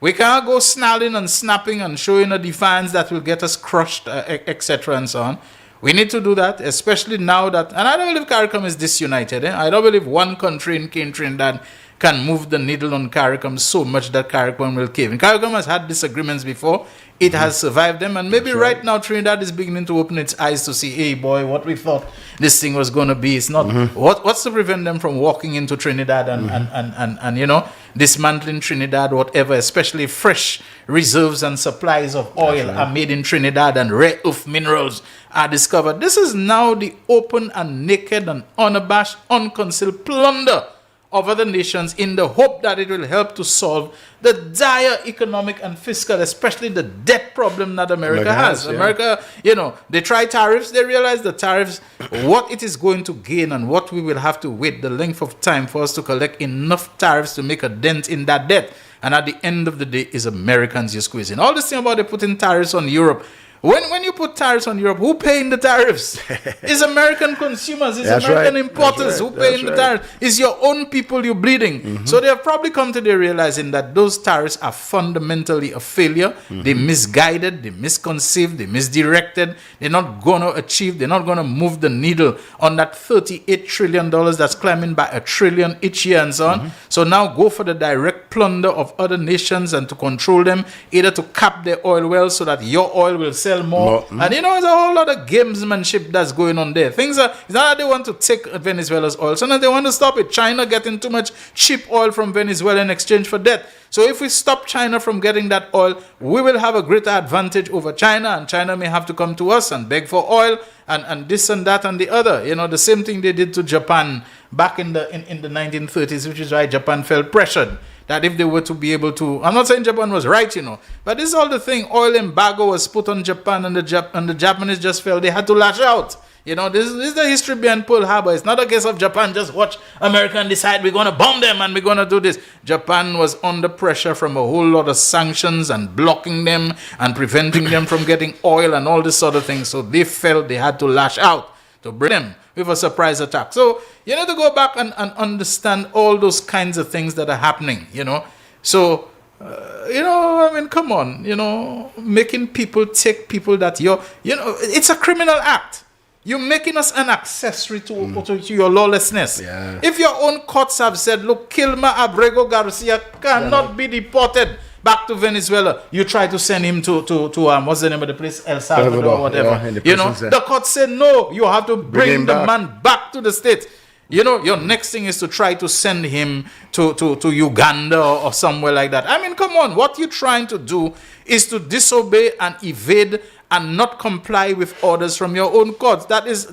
We can't go snarling and snapping and showing a defiance that will get us crushed, etc. and so on. We need to do that, especially now that, and I don't believe CARICOM is disunited. I don't believe one country in Trinidad can move the needle on CARICOM so much that CARICOM will cave. And CARICOM has had disagreements before. It has survived them, and maybe right now Trinidad is beginning to open its eyes to see, hey boy, what we thought this thing was going to be. It's not. What's to prevent them from walking into Trinidad and you know, dismantling Trinidad, whatever, especially fresh reserves and supplies of oil are made in Trinidad and rare earth minerals are discovered. This is now the open and naked and unabashed, unconcealed plunder of other nations in the hope that it will help to solve the dire economic and fiscal, especially the debt problem that America has. America, you know, they try tariffs, they realize the tariffs, what it is going to gain and what we will have to wait, the length of time for us to collect enough tariffs to make a dent in that debt. And at the end of the day, is Americans you're squeezing. All this thing about they putting tariffs on Europe. When you put tariffs on Europe, who paying the tariffs? It's American consumers, it's American importers who paying the tariffs. It's your own people you're bleeding. So they have probably come to the realizing that those tariffs are fundamentally a failure. They misguided, they misconceived, they misdirected. They're not going to achieve, they're not going to move the needle on that $38 trillion that's climbing by $1 trillion each year and so on. So now go for the direct plunder of other nations and to control them, either to cap their oil wells so that your oil will sell more. And you know, there's a whole lot of gamesmanship that's going on there. Things are, it's not that they want to take Venezuela's oil, so now they want to stop it. China getting too much cheap oil from Venezuela in exchange for debt. So if we stop China from getting that oil, we will have a greater advantage over China, and China may have to come to us and beg for oil and this and that and the other. You know, the same thing they did to Japan back in the 1930s, which is why Japan felt pressured. That if they were to be able to, I'm not saying Japan was right, you know, but this is all the thing. Oil embargo was put on Japan, and the Japanese just felt they had to lash out. You know, this is the history behind Pearl Harbor. It's not a case of Japan just watch America and decide we're going to bomb them and we're going to do this. Japan was under pressure from a whole lot of sanctions and blocking them and preventing them from getting oil and all this sort of thing. So they felt they had to lash out to bring them with a surprise attack. So you need to go back and understand all those kinds of things that are happening, you know. So, you know, I mean, come on, you know, making people take people that you know, it's a criminal act. You're making us an accessory to your lawlessness. Yeah. If your own courts have said, look, Kilma Abrego Garcia cannot be deported back to Venezuela, you try to send him to what's the name of the place, El Salvador or whatever. Yeah, you know, the court said no, you have to bring the man back to the state. You know, your next thing is to try to send him to Uganda or somewhere like that. I mean, come on, what you're trying to do is to disobey and evade and not comply with orders from your own courts. That is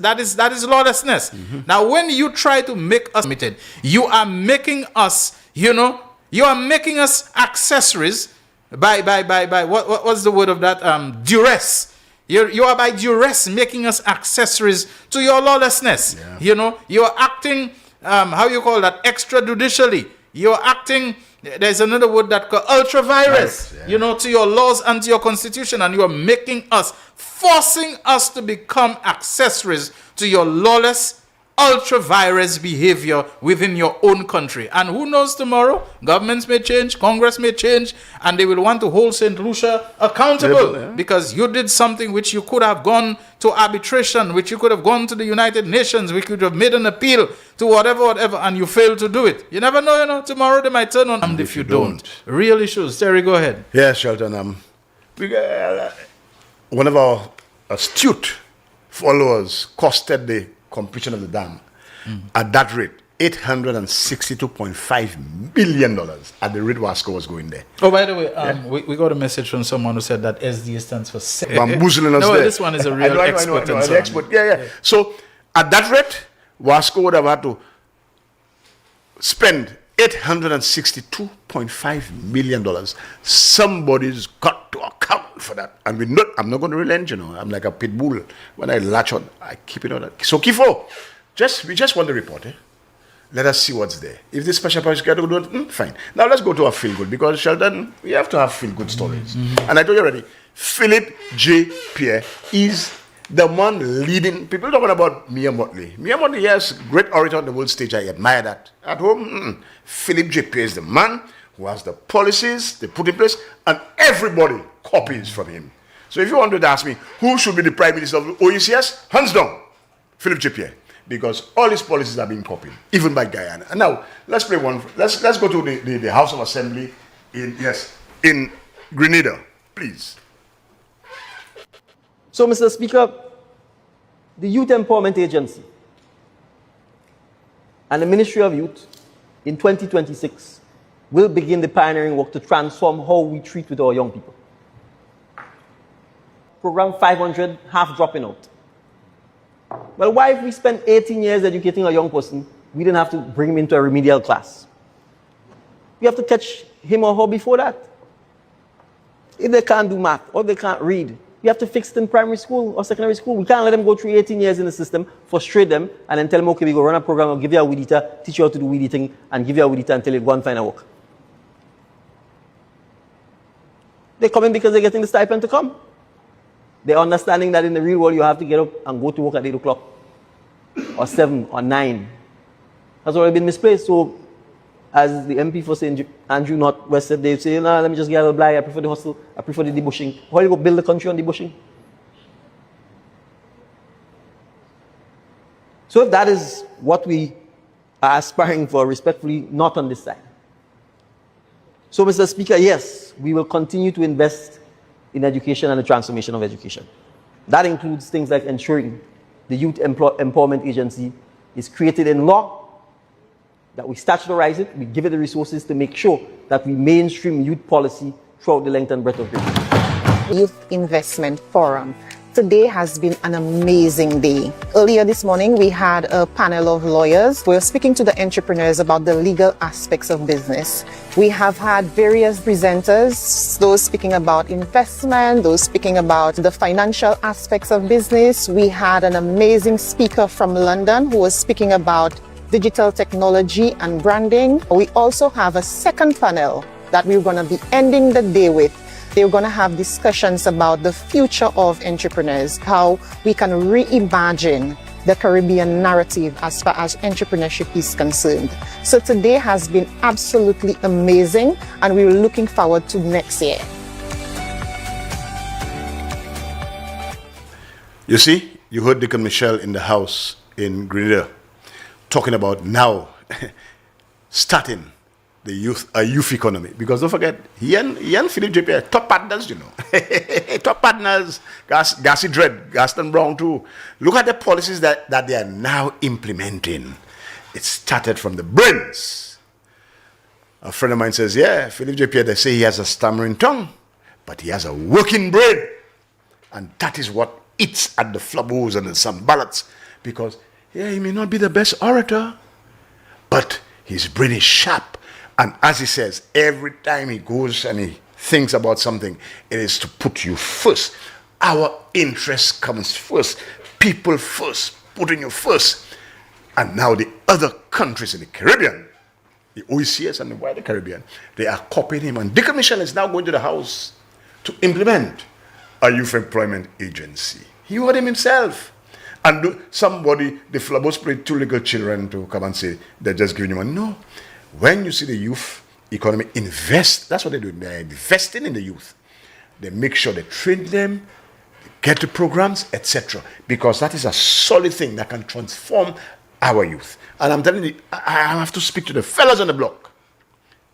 lawlessness. Now, when you try to make us committed, you are making us, you know, you are making us accessories by what's the word of that? Duress. You are by duress making us accessories to your lawlessness. Yeah. You know, you are acting, how you call that, extrajudicially. You are acting, there's another word that called ultra-virus, you know, to your laws and to your constitution. And you are making us, forcing us to become accessories to your lawless, ultra-virus behavior within your own country. And who knows tomorrow? Governments may change, Congress may change, and they will want to hold St. Lucia accountable because you did something which you could have gone to arbitration, which you could have gone to the United Nations, which could have made an appeal to whatever, and you failed to do it. You never know, you know, tomorrow they might turn on if you don't. Real issues. Terry, go ahead. Yeah, Shelton. One of our astute followers costed the completion of the dam at that rate, $862.5 million at the rate Wasco was going there. Oh, by the way, we got a message from someone who said that SDA stands for bamboozling us. No, this one is a real expert. I know, expert. Yeah. So at that rate, Wasco would have had to spend $862.5 million. Somebody's got to account for that. And I'm not going to relent, you know. I'm like a pit bull. When I latch on, I keep it on. So, Kifo, we just want the report. Let us see what's there. If this special prosecutor do it, fine. Now let's go to our feel-good, because, Sheldon, we have to have feel-good stories. And I told you already, Philip J. Pierre is the one leading. People talking about Mia Motley. Mia Motley, yes, great orator on the world stage. I admire that. At home, Philip J. Pierre is the man who has the policies they put in place, and everybody copies from him. So if you want to ask me who should be the Prime Minister of the OECS, hands down, Philip J. Pierre. because all these policies are being copied, even by Guyana. And now let's play one. Let's go to the House of Assembly in Grenada, please. So, Mr. Speaker, the Youth Empowerment Agency and the Ministry of Youth in 2026 will begin the pioneering work to transform how we treat with our young people. Program 500, half dropping out. Well, why if we spend 18 years educating a young person, we didn't have to bring him into a remedial class? We have to catch him or her before that. If they can't do math or they can't read, we have to fix it in primary school or secondary school. We can't let them go through 18 years in the system, frustrate them, and then tell them, okay, we go run a program, I'll give you a weed eater, teach you how to do weed eating, and give you a weed eater until you go and find a work. They come in because they're getting the stipend to come. They're understanding that in the real world, you have to get up and go to work at 8 o'clock, or 7, or 9. That's already been misplaced. So, as the MP for St. Andrew North West said, they say, no, let me just get a little blind. I prefer the hustle. I prefer the debushing. How do you go build the country on debushing? So if that is what we are aspiring for, respectfully, not on this side. So, Mr. Speaker, yes, we will continue to invest in education and the transformation of education. That includes things like ensuring the Youth Empowerment Agency is created in law, that we statutarize it, we give it the resources to make sure that we mainstream youth policy throughout the length and breadth of the Youth Investment Forum. Today has been an amazing day. Earlier this morning, we had a panel of lawyers. We were speaking to the entrepreneurs about the legal aspects of business. We have had various presenters, those speaking about investment, those speaking about the financial aspects of business. We had an amazing speaker from London who was speaking about digital technology and branding. We also have a second panel that we're going to be ending the day with. They're going to have discussions about the future of entrepreneurs, how we can reimagine the Caribbean narrative as far as entrepreneurship is concerned. So today has been absolutely amazing, and we're looking forward to next year. You see, you heard Deacon Michelle in the house in Grenada talking about now starting the youth economy. Because don't forget, he and Philip JP are top partners, you know. Top partners, Gassy Dredd, Gaston Brown too. Look at the policies that they are now implementing. It started from the brains. A friend of mine says, yeah, Philip JP, they say he has a stammering tongue, but he has a working brain. And that is what eats at the flabos and the sambalats. Because, yeah, he may not be the best orator, but his brain is sharp. And as he says, every time he goes and he thinks about something, it is to put you first. Our interest comes first. People first. Putting you first. And now the other countries in the Caribbean, the OECS and the wider Caribbean, they are copying him. And Deacon Michelle is now going to the House to implement a youth employment agency. He heard him himself. And somebody, the flabos played two little children to come and say, they're just giving you money. No. When you see the youth economy invest, that's what they're doing. They're investing in the youth. They make sure they train them, get the programs, etc. Because that is a solid thing that can transform our youth. And I'm telling you, I have to speak to the fellas on the block.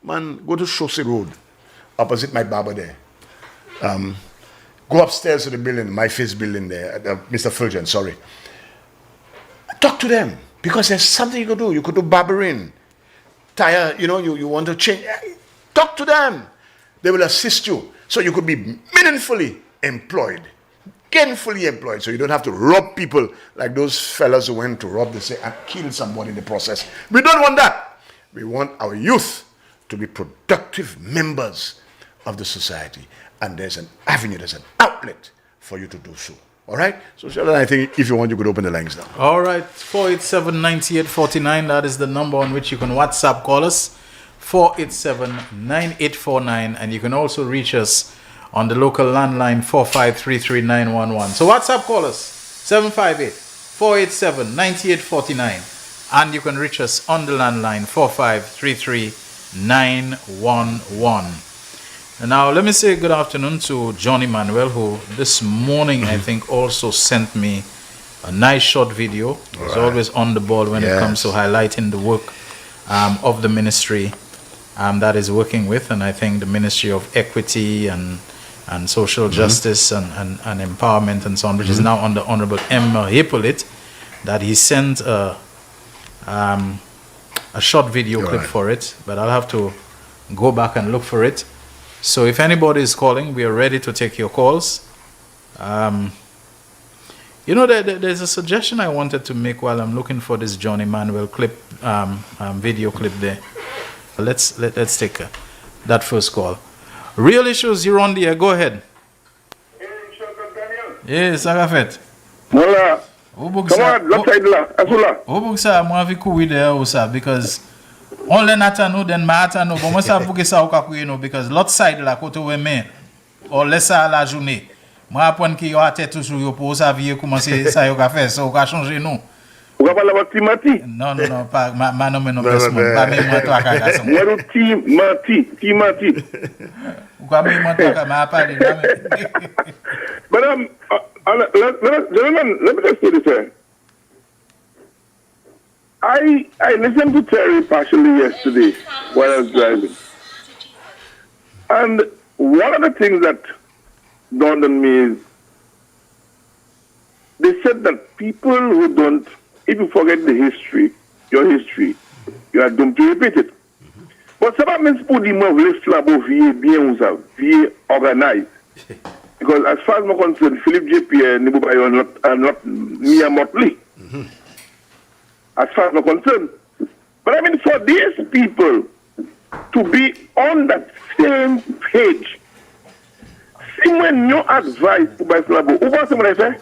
Man, go to Chaussee Road, opposite my barber there. Go upstairs to the building, my face building there, Mr. Fulgen, sorry. Talk to them, because there's something you could do. You could do barbering. Tire, you want to change. Talk to them. They will assist you. So you could be meaningfully employed, gainfully employed. So you don't have to rob people like those fellas who went to rob, and kill somebody in the process. We don't want that. We want our youth to be productive members of the society. And there's an avenue, there's an outlet for you to do so. All right? So, Shelton, I think if you want, you could open the lines now. All right. 487-9849. That is the number on which you can WhatsApp call us. 487-9849. And you can also reach us on the local landline 4533-911. So, WhatsApp call us 758-487-9849. And you can reach us on the landline 4533-911. And now, let me say good afternoon to Johnny Manuel, who this morning, I think, also sent me a nice short video. He's always on the ball when it comes to highlighting the work of the ministry that is working with, and I think the Ministry of Equity and Social Justice and Empowerment and so on, which is now under Honorable M. Hippolyte, that he sent a short video clip for it, but I'll have to go back and look for it. So if anybody is calling, we are ready to take your calls. You know, there's a suggestion I wanted to make while I'm looking for this John Emmanuel clip, video clip there. Let's take that first call. Real Issues, you're on the air. Go ahead. Yes, Agafet. Voilà. Come on, l'autre side là, Azula. Obuksa, moi vi courir there aussi because only natano then matano, but moi ça bouger ça au kakuye no because l'autre side là côté où mais or laissa la journée. Moi apprendre que yo a tête toujours yo pour ça vie commencer ça yo ka faire ça ou ka changer nous. Ou ka parler avec Timati? Non, pas non best man, pas même moi toi ka ça. Moi Timati. Ou ka même moi toi ka m'a parler là. But gentlemen, let me just say this here. I listened to Terry partially yesterday while I was driving. And one of the things that dawned on me is they said that people who don't, if you forget the history, your history, you are doomed to repeat it. But ça means pour dire moi voulez flabo bien vie organized. Because as far as I'm concerned, Philippe J. Pierre Nibubayo are not mere mortally. As far as I'm concerned. But I mean, for these people to be on that same page, see when no advice to buy Flabo, who was someone I say?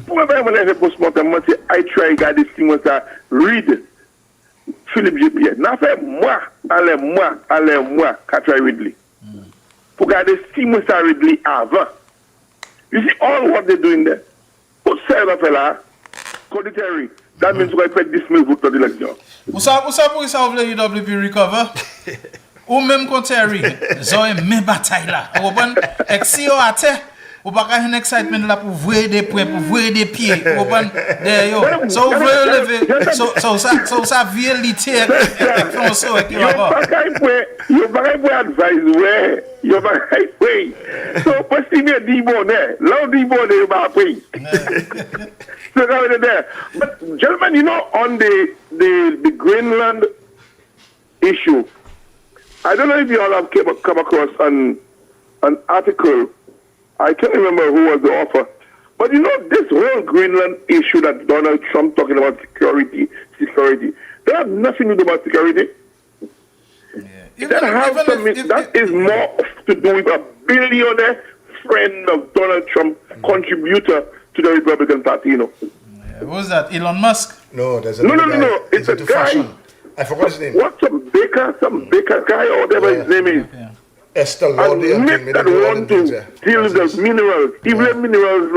When I say postmortem, I try to this thing was read Philippe J. Pierre. Now say moi, Catherine Ridley. Pour garder si moi ça Ridley avant. You see all what they're doing there. Who said that fella? Terry. That means we expect this move to the election. Vous savez pour ça vous voulez UWP recover? Ou même quand Terry, zoé même bataille là. Vous comprenez? Exio à terre. Ou pas qu'un excitement là pour voir des points, pour voir des pieds. Vous comprenez? There yo. So vous voulez lever. So ça vient littéraire. You're very advised where you're very way. So what's in your D-bone there? Low D-bone there about way. So there. But gentlemen, you know, on the Greenland issue, I don't know if you all have come across an article. I can't remember who was the author. But you know, this whole Greenland issue that Donald Trump talking about security, that has nothing to do about security. That is more to do with a billionaire friend of Donald Trump, contributor to the Republican Party, you know. Who was that? Elon Musk? No, there's no. It's a guy. Fashion. I forgot his name. What's some baker guy or whatever his name is. Yeah. Esther Lordy and Nick that want to deal with the minerals, even minerals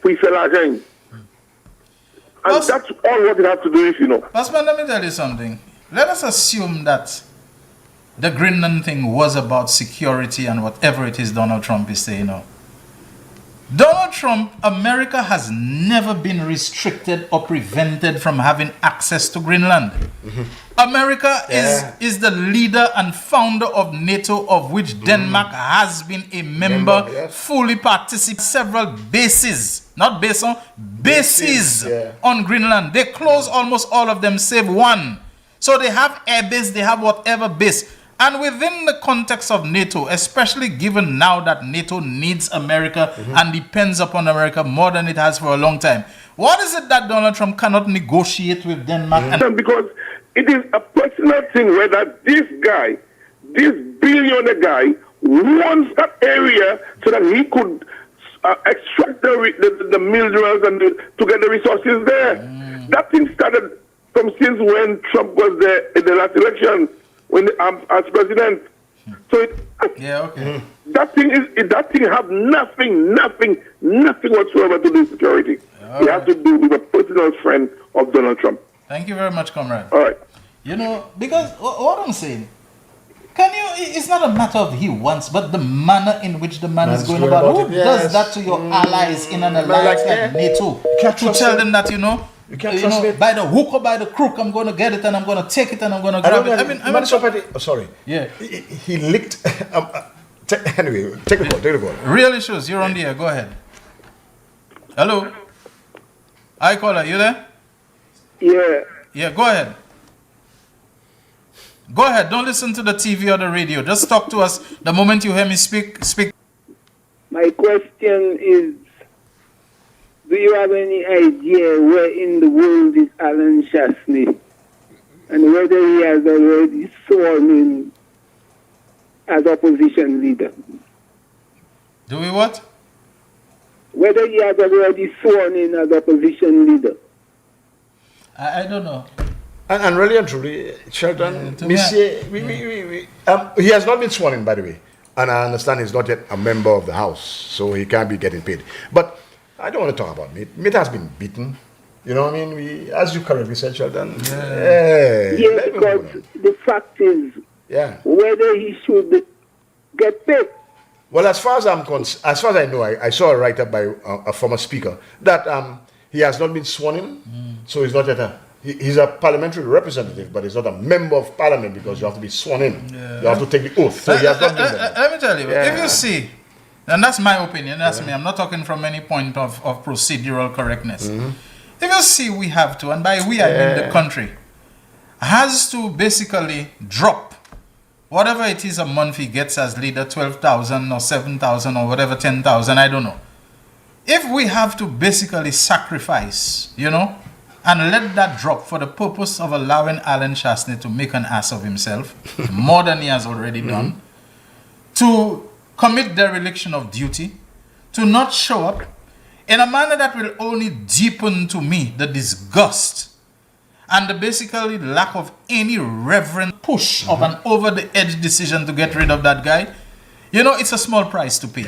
for and that's all what it has to do is, you know. Pastor, let me tell you something. Let us assume that the Greenland thing was about security and whatever it is Donald Trump is saying now. Donald Trump, America has never been restricted or prevented from having access to Greenland. America is the leader and founder of NATO, of which Denmark has been a member, fully participated several bases, not base on, bases on Greenland. They close almost all of them save one. So they have air base, they have whatever base. And within the context of NATO, especially given now that NATO needs America and depends upon America more than it has for a long time, what is it that Donald Trump cannot negotiate with Denmark? Because it is a personal thing where that this guy, this billionaire guy, wants that area so that he could extract the minerals and to get the resources there. That thing started from since when Trump was there in the last election. When as president, so that thing have nothing whatsoever to do with security. It has to do with a personal friend of Donald Trump. Thank you very much, comrade. All right. You know, because what I'm saying, Can you? It's not a matter of he wants, but the manner in which the man is going about. Who does that to your allies in an alliance like NATO? To tell them that you can't trust me. By the hook or by the crook, I'm going to get it and I'm going to take it and I'm going to grab it. I mean, sorry. Yeah. He licked. Anyway, take the call. Real issues. You're on the air. Go ahead. Hello. Hi, caller. You there? Yeah. Yeah. Go ahead. Go ahead. Don't listen to the TV or the radio. Just talk to us the moment you hear me speak. Speak. My question is, do you have any idea where in the world is Alan Chasney? And whether he has already sworn in as opposition leader? Do we what? Whether he has already sworn in as opposition leader? I don't know. And really and truly, Shelton, he has not been sworn in, by the way. And I understand he's not yet a member of the House, so he can't be getting paid. But I don't want to talk about Mitt. Mitt has been beaten. You know what I mean? As you correctly said, Shelton. Yes, because the fact is, whether he should get paid. Well, as far as I know, I saw a write-up by a former speaker that he has not been sworn in, so he's not yet he's a parliamentary representative, but he's not a member of parliament because you have to be sworn in. You have to take the oath. So he has not been there. Let me tell you, if you see, and that's my opinion, that's me, I'm not talking from any point of procedural correctness. If you see, we have to, and by we I mean the country, has to basically drop whatever it is a month he gets as leader, 12,000 or 7,000 or whatever, 10,000, I don't know. If we have to basically sacrifice, and let that drop for the purpose of allowing Alan Chasney to make an ass of himself, more than he has already done, to commit dereliction of duty, to not show up in a manner that will only deepen to me the disgust and the basically lack of any reverent push of an over-the-edge decision to get rid of that guy. It's a small price to pay.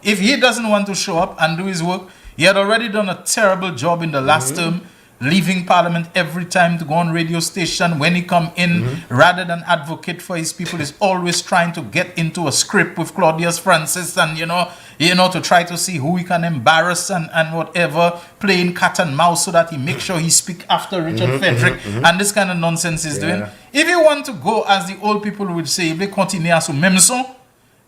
If he doesn't want to show up and do his work, he had already done a terrible job in the last term, leaving parliament every time to go on radio station. When he come in, rather than advocate for his people, is always trying to get into a script with Claudius Francis and to try to see who he can embarrass and whatever, playing cat and mouse so that he makes sure he speak after Richard Frederick and this kind of nonsense he's doing. If you want to go, as the old people would say, if they continue as même son,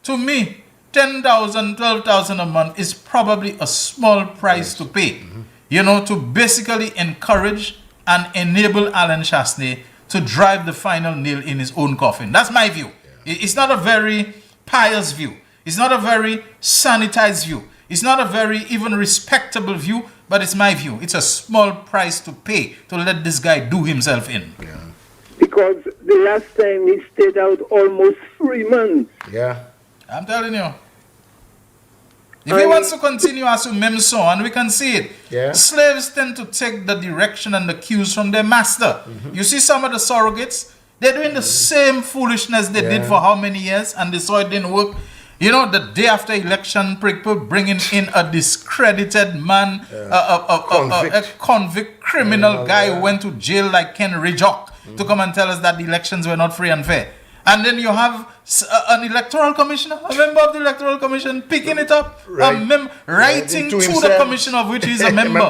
to me, 10,000, 12,000 a month is probably a small price to pay. To basically encourage and enable Alan Chasney to drive the final nail in his own coffin. That's my view. It's not a very pious view. It's not a very sanitized view. It's not a very even respectable view, but it's my view. It's a small price to pay to let this guy do himself in. Because the last time he stayed out almost 3 months. I'm telling you. If he wants to continue as a même son, and we can see it, slaves tend to take the direction and the cues from their master. You see some of the surrogates, they're doing the same foolishness they did for how many years, and they saw it didn't work. The day after election, people bringing in a discredited man, a convict criminal guy who went to jail like Ken Ridjock to come and tell us that the elections were not free and fair. And then you have an electoral commissioner, a member of the electoral commission, picking it up, writing to the commission of which he's a member,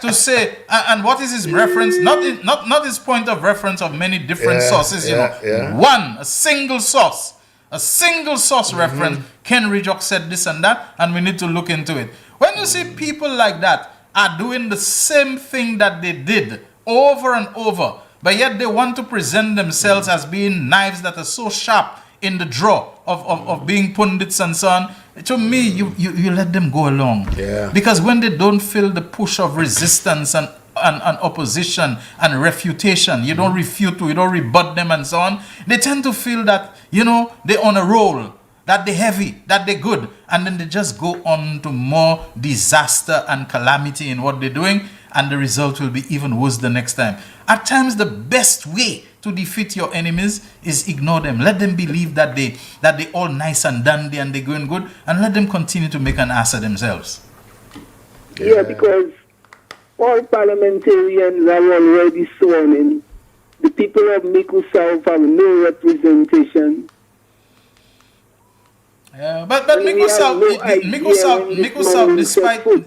to say, and what is his reference? Not his point of reference of many different sources, One, a single source reference. Ken Ridjock said this and that, and we need to look into it. When you see people like that are doing the same thing that they did over and over, but yet they want to present themselves as being knives that are so sharp in the draw of being pundits and so on. To me, you let them go along. Because when they don't feel the push of resistance and opposition and refutation, you don't refute, you don't rebut them and so on, they tend to feel that, they're on a roll, that they're heavy, that they're good, and then they just go on to more disaster and calamity in what they're doing, and the result will be even worse the next time. At times, the best way to defeat your enemies is ignore them. Let them believe that they all nice and dandy and they're going good, and let them continue to make an ass of themselves. Because all parliamentarians are already sworn in. The people of Miku South have no representation. Yeah, but Miku South,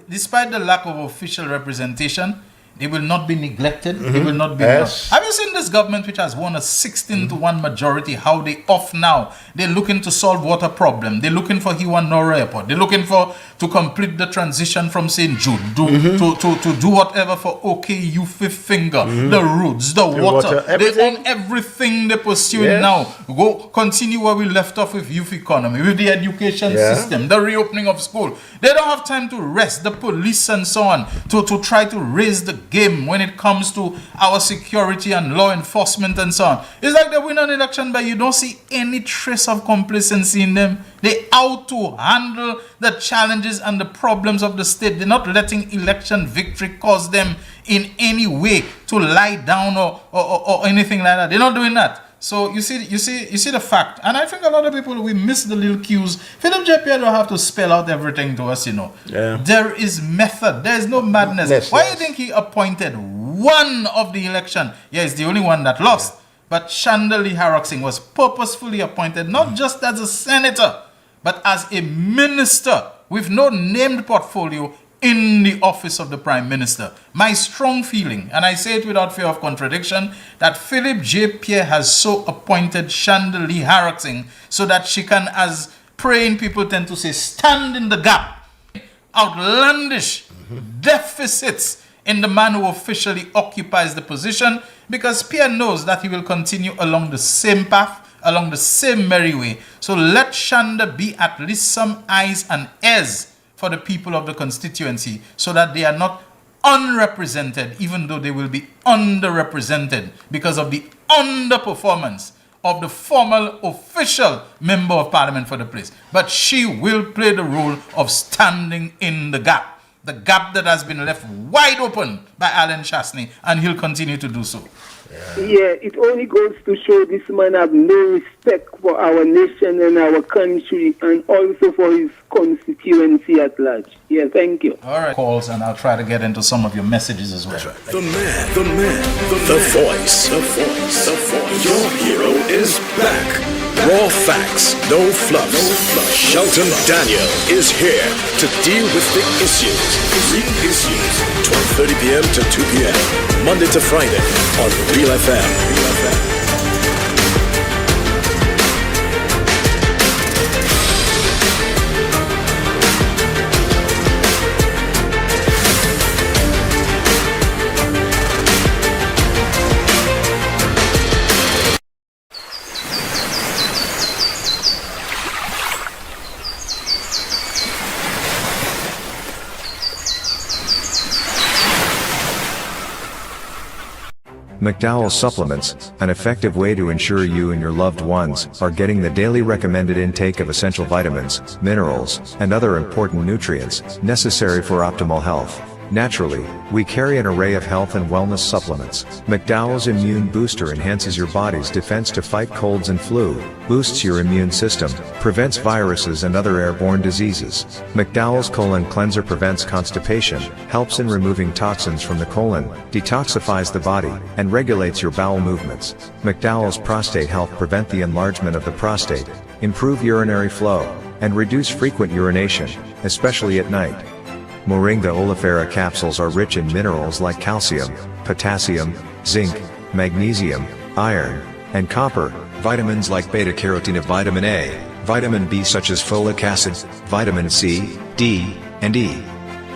despite the lack of official representation, they will not be neglected. They will not be. Yes. Have you seen this government, which has won a 16-1 majority? How they off now? They're looking to solve water problem. They're looking for Hiwan Nora Airport. They're looking to complete the transition from St. Jude. To do whatever for OKU Fifth Finger, the roads, the water. They own everything they're pursuing now. Go continue where we left off with youth economy, with the education system, the reopening of school. They don't have time to rest. The police and so on to try to raise the game when it comes to our security and law enforcement and so on. It's like they win an election, but you don't see any trace of complacency in them. They out to handle the challenges and the problems of the state. They're not letting election victory cause them in any way to lie down or anything like that. They're not doing that. So you see the fact, and I think a lot of people, we miss the little cues. Philip J. Pierre don't have to spell out everything to us, There is method. There is no madness. Why do you think he appointed one of the election? Yeah, it's the only one that lost. But Chandali Harak Singh was purposefully appointed not just as a senator, but as a minister with no named portfolio in the office of the Prime Minister. My strong feeling, and I say it without fear of contradiction, that Philip J. Pierre has so appointed Chandali Harak Singh so that she can, as praying people tend to say, stand in the gap. Outlandish deficits in the man who officially occupies the position, because Pierre knows that he will continue along the same path, along the same merry way. So let Shanda be at least some eyes and ears for the people of the constituency, so that they are not unrepresented, even though they will be underrepresented because of the underperformance of the formal official member of parliament for the place. But she will play the role of standing in the gap that has been left wide open by Alan Chasney, and he'll continue to do so. Yeah, it only goes to show this man have no respect for our nation and our country, and also for his constituency at large. Yeah, thank you. All right, calls, and I'll try to get into some of your messages as well. That's right. The voice. Your hero is back. Raw facts, no fluffs. Shelton Daniel is here to deal with the issues. Real issues. 12:30 p.m. to 2 p.m. Monday to Friday on Real FM. McDowell's Supplements, an effective way to ensure you and your loved ones are getting the daily recommended intake of essential vitamins, minerals, and other important nutrients necessary for optimal health. Naturally, we carry an array of health and wellness supplements. McDowell's Immune Booster enhances your body's defense to fight colds and flu, boosts your immune system, prevents viruses and other airborne diseases. McDowell's Colon Cleanser prevents constipation, helps in removing toxins from the colon, detoxifies the body, and regulates your bowel movements. McDowell's Prostate Health prevent the enlargement of the prostate, improve urinary flow, and reduce frequent urination, especially at night. Moringa oleifera capsules are rich in minerals like calcium, potassium, zinc, magnesium, iron, and copper, vitamins like beta-carotene, vitamin A, vitamin B such as folic acid, vitamin C, D, and E.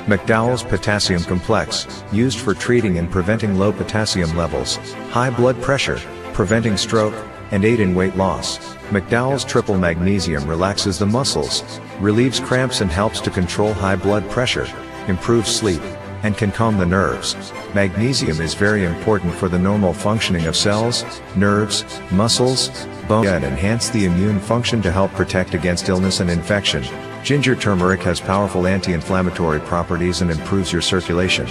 McDowell's Potassium Complex, used for treating and preventing low potassium levels, high blood pressure, preventing stroke, and aid in weight loss. McDowell's Triple Magnesium relaxes the muscles, relieves cramps and helps to control high blood pressure, improves sleep, and can calm the nerves. Magnesium is very important for the normal functioning of cells, nerves, muscles, bone, and enhance the immune function to help protect against illness and infection. Ginger turmeric has powerful anti-inflammatory properties and improves your circulation.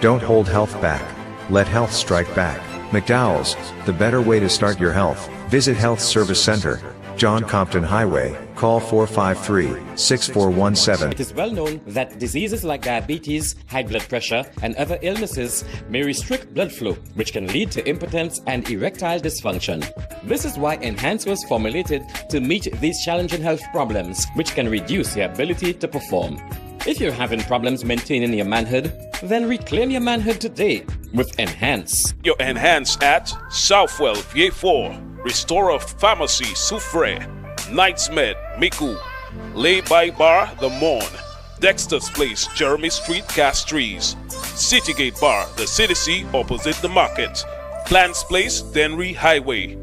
Don't hold health back. Let health strike back. McDowell's, the better way to start your health. Visit Health Service Center, John Compton Highway. Call 453-6417. It is well known that diseases like diabetes, high blood pressure, and other illnesses may restrict blood flow, which can lead to impotence and erectile dysfunction. This is why Enhance was formulated to meet these challenging health problems, which can reduce your ability to perform. If you're having problems maintaining your manhood, then reclaim your manhood today with Enhance. Your Enhance at Southwell VA4, Restorer Pharmacy Soufre, Knights Med Miku, Lay by Bar The Morn, Dexter's Place Jeremy Street Castries, Citygate Bar The CDC opposite the market, Plants Place Denry Highway,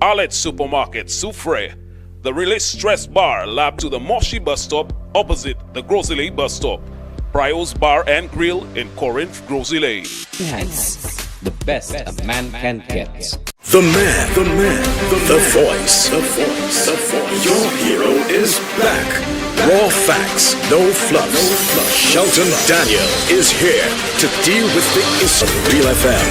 Arlette Supermarket Soufre, The Release Stress Bar Lab to the Moshi Bus Stop opposite the Grosile Bus Stop, Prio's Bar and Grill in Corinth, Grosile. Enhance, the best a man can get. The man, the voice. Your hero is back. Raw facts, no fluffs. Shelton Daniel is here to deal with the issue of Real FM.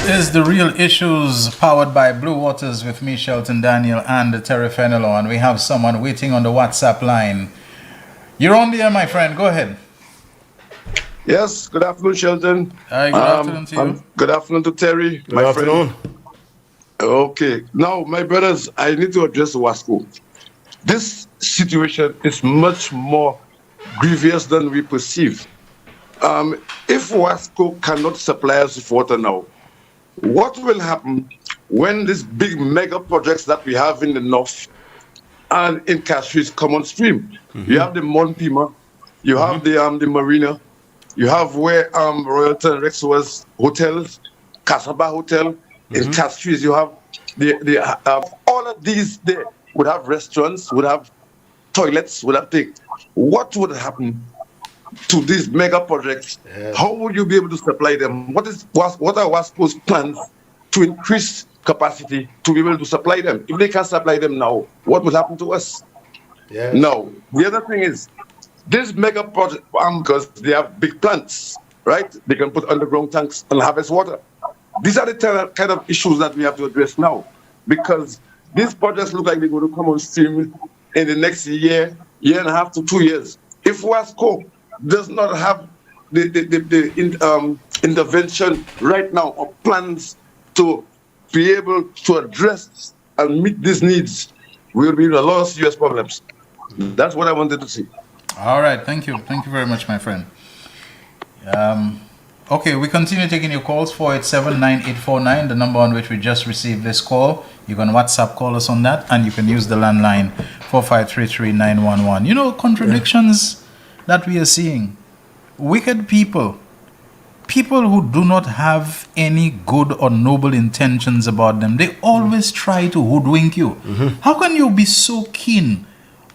Is the Real Issues powered by Blue Waters with me, Shelton Daniel, and Terry Fenelon. And we have someone waiting on the WhatsApp line. You're on the air, my friend. Go ahead. Yes, good afternoon, Shelton. Hi, good afternoon to you. Good afternoon to Terry. Good afternoon. Friend. Okay. Now, my brothers, I need to address Wasco. This situation is much more grievous than we perceive. If Wasco cannot supply us with water now, what will happen when these big mega projects that we have in the north and in Castries come on stream? Mm-hmm. You have the Mont Pima, you have the marina, you have where Royalton Rex was hotels, Casaba Hotel, in Castries you have the all of these there would have restaurants, would have toilets, would have things. What would happen to these mega projects? Yes. How would you be able to supply them? What are Wasco's plans to increase capacity to be able to supply them? If they can't supply them now, what will happen to us? Yes. Now, the other thing is, this mega project, because they have big plants, right? They can put underground tanks and harvest water. These are the kind of issues that we have to address now, because these projects look like they're going to come on stream in the next year and a half to 2 years. If Wasco does not have the intervention right now or plans to be able to address and meet these needs, we will be in a lot of serious problems. That's what I wanted to see. All right, thank you. Thank you very much, my friend. Okay, we continue taking your calls. 487-9849, the number on which we just received this call. You can WhatsApp call us on that, and you can use the landline 4533911. You know, contradictions that we are seeing. Wicked people who do not have any good or noble intentions about them, they always try to hoodwink you. How can you be so keen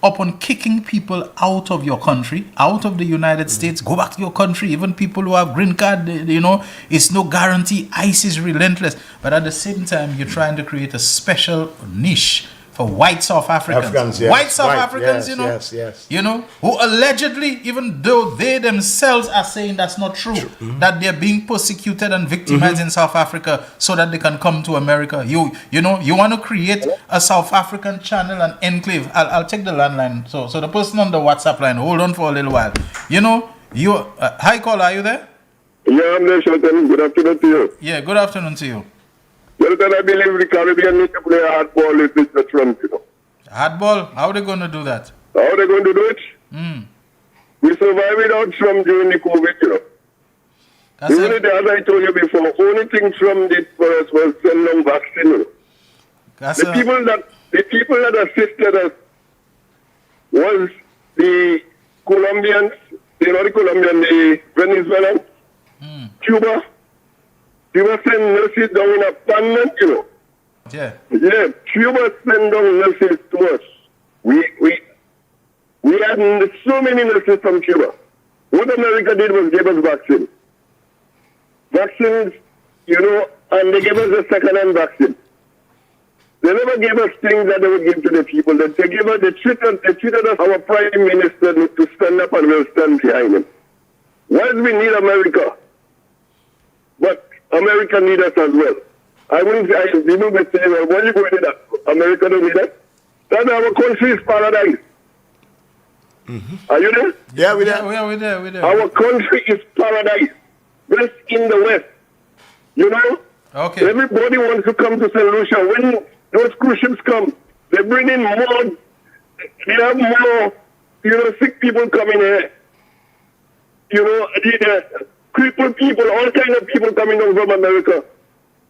upon kicking people out of your country, out of the United States, go back to your country? Even people who have green card, you know, it's no guarantee. ICE is relentless. But at the same time, you're trying to create a special niche for white South Africans. Yes. White South Africans, yes, you know, yes. you know, who allegedly, even though they themselves are saying that's not true, that they're being persecuted and victimized in South Africa so that they can come to America. You know, you want to create a South African channel and enclave. I'll take the landline. So the person on the WhatsApp line, hold on for a little while. You know, hi caller, are you there? Yeah, I'm there, Shelton. Good afternoon to you. Yeah, good afternoon to you. Shelton, I believe the Caribbean need to play hardball with Mr. Trump, you know. Hardball? How are they going to do that? How are they going to do it? We survived without Trump during the COVID, you know. As I told you before, only thing Trump did for us was send them vaccine, you know. The people that assisted us was the Colombians, the Venezuelans, Cuba. Cuba sent nurses down in a pandemic, you know. Yeah, Cuba sent down nurses to us. We had so many nurses from Cuba. What America did was give us vaccines. Vaccines, you know, and they gave us a second-hand vaccine. They never gave us things that they would give to the people. They treated us, our prime minister, to stand up and we'll stand behind him. Why do we need America? But America needs us as well. I wouldn't say, people would say, well, why are you going to that? America don't need us. That's our country's paradise. Are you there? Yeah, we're there. We're there. Our country is paradise. West in the West. You know? Okay. Everybody wants to come to St. Lucia. When those cruise ships come, they bring in more, they have more, sick people coming here. Crippled people, all kind of people coming over from America.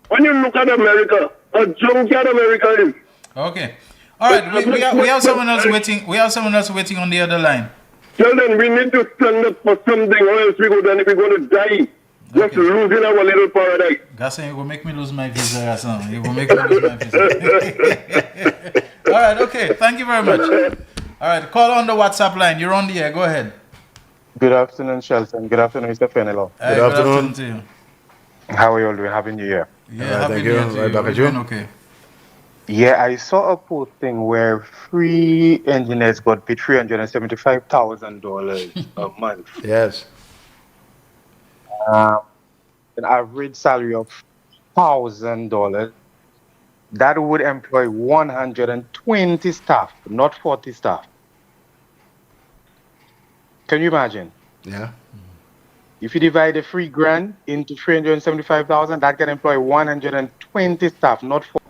When you look at America, a junkyard America is. Okay. All right, we have someone else waiting. We have someone else waiting on the other line. Sheldon, we need to stand up for something, or else we're going to die. Just losing our little paradise. Gasson, you will make me lose my visa, Gasson. You will make me lose my visa. All right, okay. Thank you very much. All right, call on the WhatsApp line. You're on the air. Go ahead. Good afternoon, Shelton. Good afternoon, Mr. Fenelon. Good afternoon to you. How are you all doing? Happy New Year. Yeah, happy New Year to you. Right back at you. Okay. Yeah, I saw a posting where 3 engineers got paid $375,000 a month. Yes. An average salary of $1,000. That would employ 120 staff, not 40 staff. Can you imagine? Yeah. If you divide the $3,000 into 375,000, that can employ 120 staff, not 40.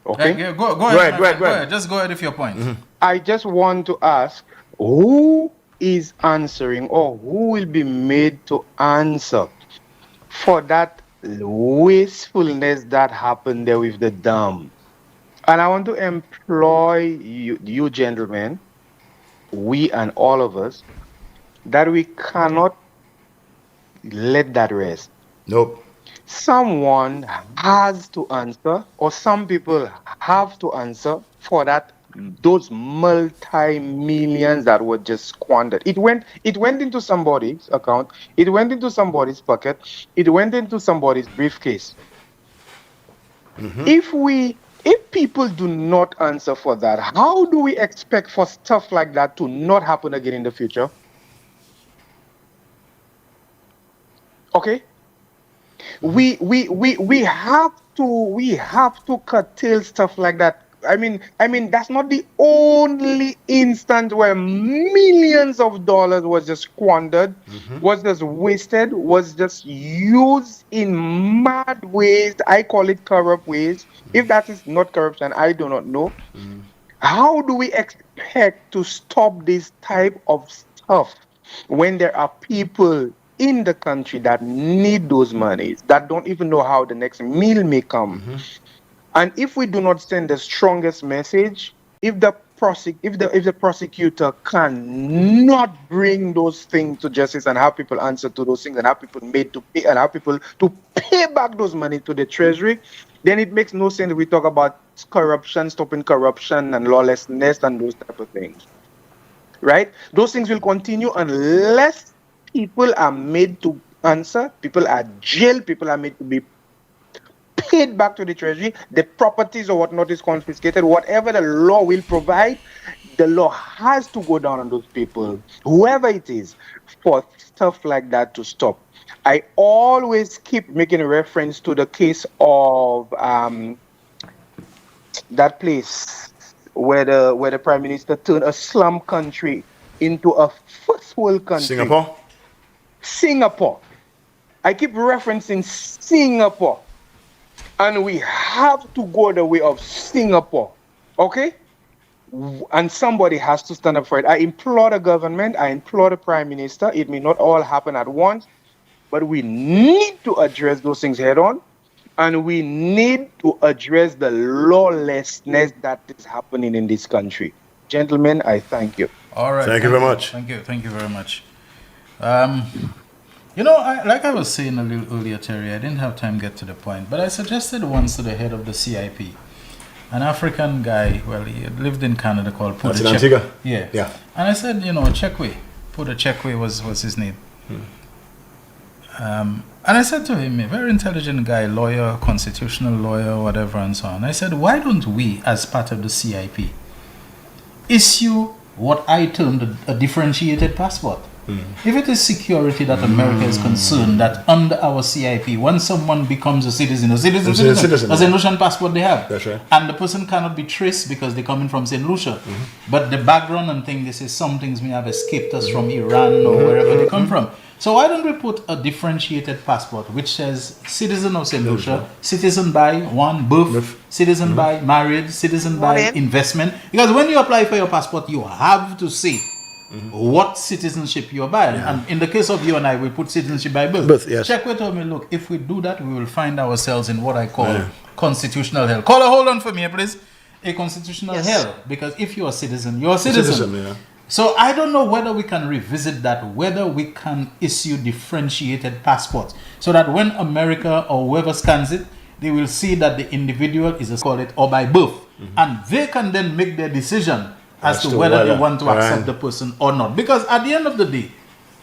Okay. Go ahead. Go ahead. Just go ahead with your point. I just want to ask, who is answering, or who will be made to answer for that wastefulness that happened there with the dam? And I want to employ you gentlemen, we and all of us, that we cannot let that rest. Nope. Someone has to answer, or some people have to answer for those multi-millions that were just squandered. It went into somebody's account, it went into somebody's pocket, it went into somebody's briefcase. If people do not answer for that, how do we expect for stuff like that to not happen again in the future? Okay? We have to curtail stuff like that. I mean that's not the only instance where millions of dollars was just squandered, was just wasted, was just used in mad ways. I call it corrupt ways. If that is not corruption, I do not know. How do we expect to stop this type of stuff when there are people in the country that need those monies, that don't even know how the next meal may come? And if we do not send the strongest message, if the prosecutor cannot bring those things to justice and have people answer to those things and have people made to pay and have people to pay back those money to the treasury, then it makes no sense if we talk about corruption, stopping corruption and lawlessness and those type of things. Right? Those things will continue unless people are made to answer, people are jailed, people are made to be paid back to the treasury, the properties or whatnot is confiscated, whatever the law will provide, the law has to go down on those people, whoever it is, for stuff like that to stop. I always keep making a reference to the case of that place where the Prime Minister turned a slum country into a first world country. Singapore. I keep referencing Singapore. And we have to go the way of Singapore. Okay? And somebody has to stand up for it. I implore the government, I implore the Prime Minister, it may not all happen at once, but we need to address those things head on. And we need to address the lawlessness that is happening in this country. Gentlemen, I thank you. All right. Thank you very much. Thank you very much. Like I was saying a little earlier, Terry, I didn't have time to get to the point, but I suggested once to the head of the CIP, an African guy, well, he had lived in Canada, called Antigua. Yeah. And I said, Chekwe. Chekwe was his name. And I said to him, a very intelligent guy, lawyer, constitutional lawyer, whatever, and so on. I said, why don't we, as part of the CIP, issue what I termed a differentiated passport? If it is security that America is concerned, that under our CIP, when someone becomes a citizen, a St. Lucian passport they have, that's right, and the person cannot be traced because they're coming from St. Lucia, but the background and thing, they say some things may have escaped us from Iran or wherever they come from. So why don't we put a differentiated passport which says citizen of St. Lucia, citizen by birth, citizen by marriage, citizen by investment? Because when you apply for your passport, you have to say what citizenship you're by. And in the case of you and I, we put citizenship by birth. Yes. Check told me, look, if we do that, we will find ourselves in what I call constitutional hell. Caller, hold on for me, please. A constitutional hell. Because if you're a citizen, you're a citizen. So I don't know whether we can revisit that, whether we can issue differentiated passports, so that when America or whoever scans it, they will see that the individual is, call it, or by birth. And they can then make their decision as to whether they want to accept the person or not. Because at the end of the day,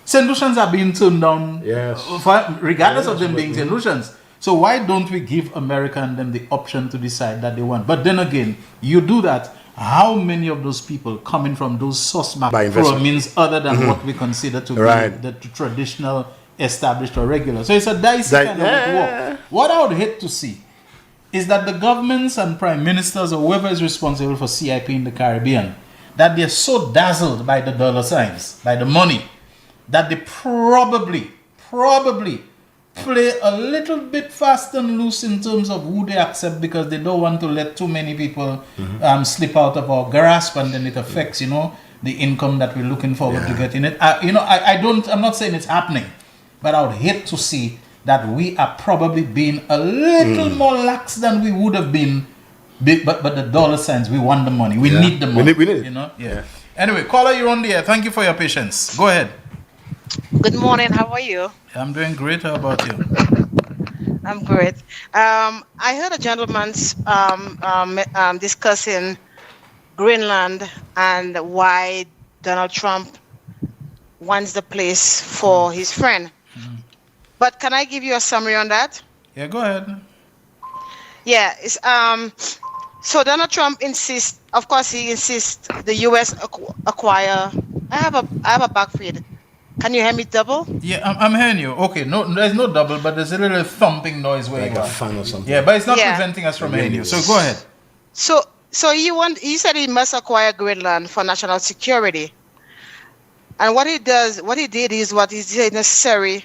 St. Lucians are being turned down regardless of them being St. Lucians. So why don't we give America and them the option to decide that they want? But then again, you do that, how many of those people coming from those source market means other than what we consider to be the traditional, established or regular? So it's a dicey kind of work. What I would hate to see is that the governments and prime ministers or whoever is responsible for CIP in the Caribbean, that they're so dazzled by the dollar signs, by the money, that they probably play a little bit fast and loose in terms of who they accept, because they don't want to let too many people slip out of our grasp, and then it affects, the income that we're looking forward to getting it. I'm not saying it's happening, but I would hate to see that we are probably being a little more lax than we would have been. But the dollar signs, we want the money. We need the money. We need it. Anyway, caller, you're on the air. Thank you for your patience. Go ahead. Good morning. How are you? I'm doing great. How about you? I'm great. I heard a gentleman's discussing Greenland and why Donald Trump wants the place for his friend. But can I give you a summary on that? Yeah, go ahead. Yeah, it's so Donald Trump insists. Of course, he insists the U.S. acquire. I have a backfeed. Can you hear me double? Yeah, I'm hearing you. Okay, no, there's no double, but there's a little thumping noise where like you are. A fan or something. Yeah, but it's not preventing us from hearing you. So go ahead. So he said he must acquire Greenland for national security. And what he did is what is necessary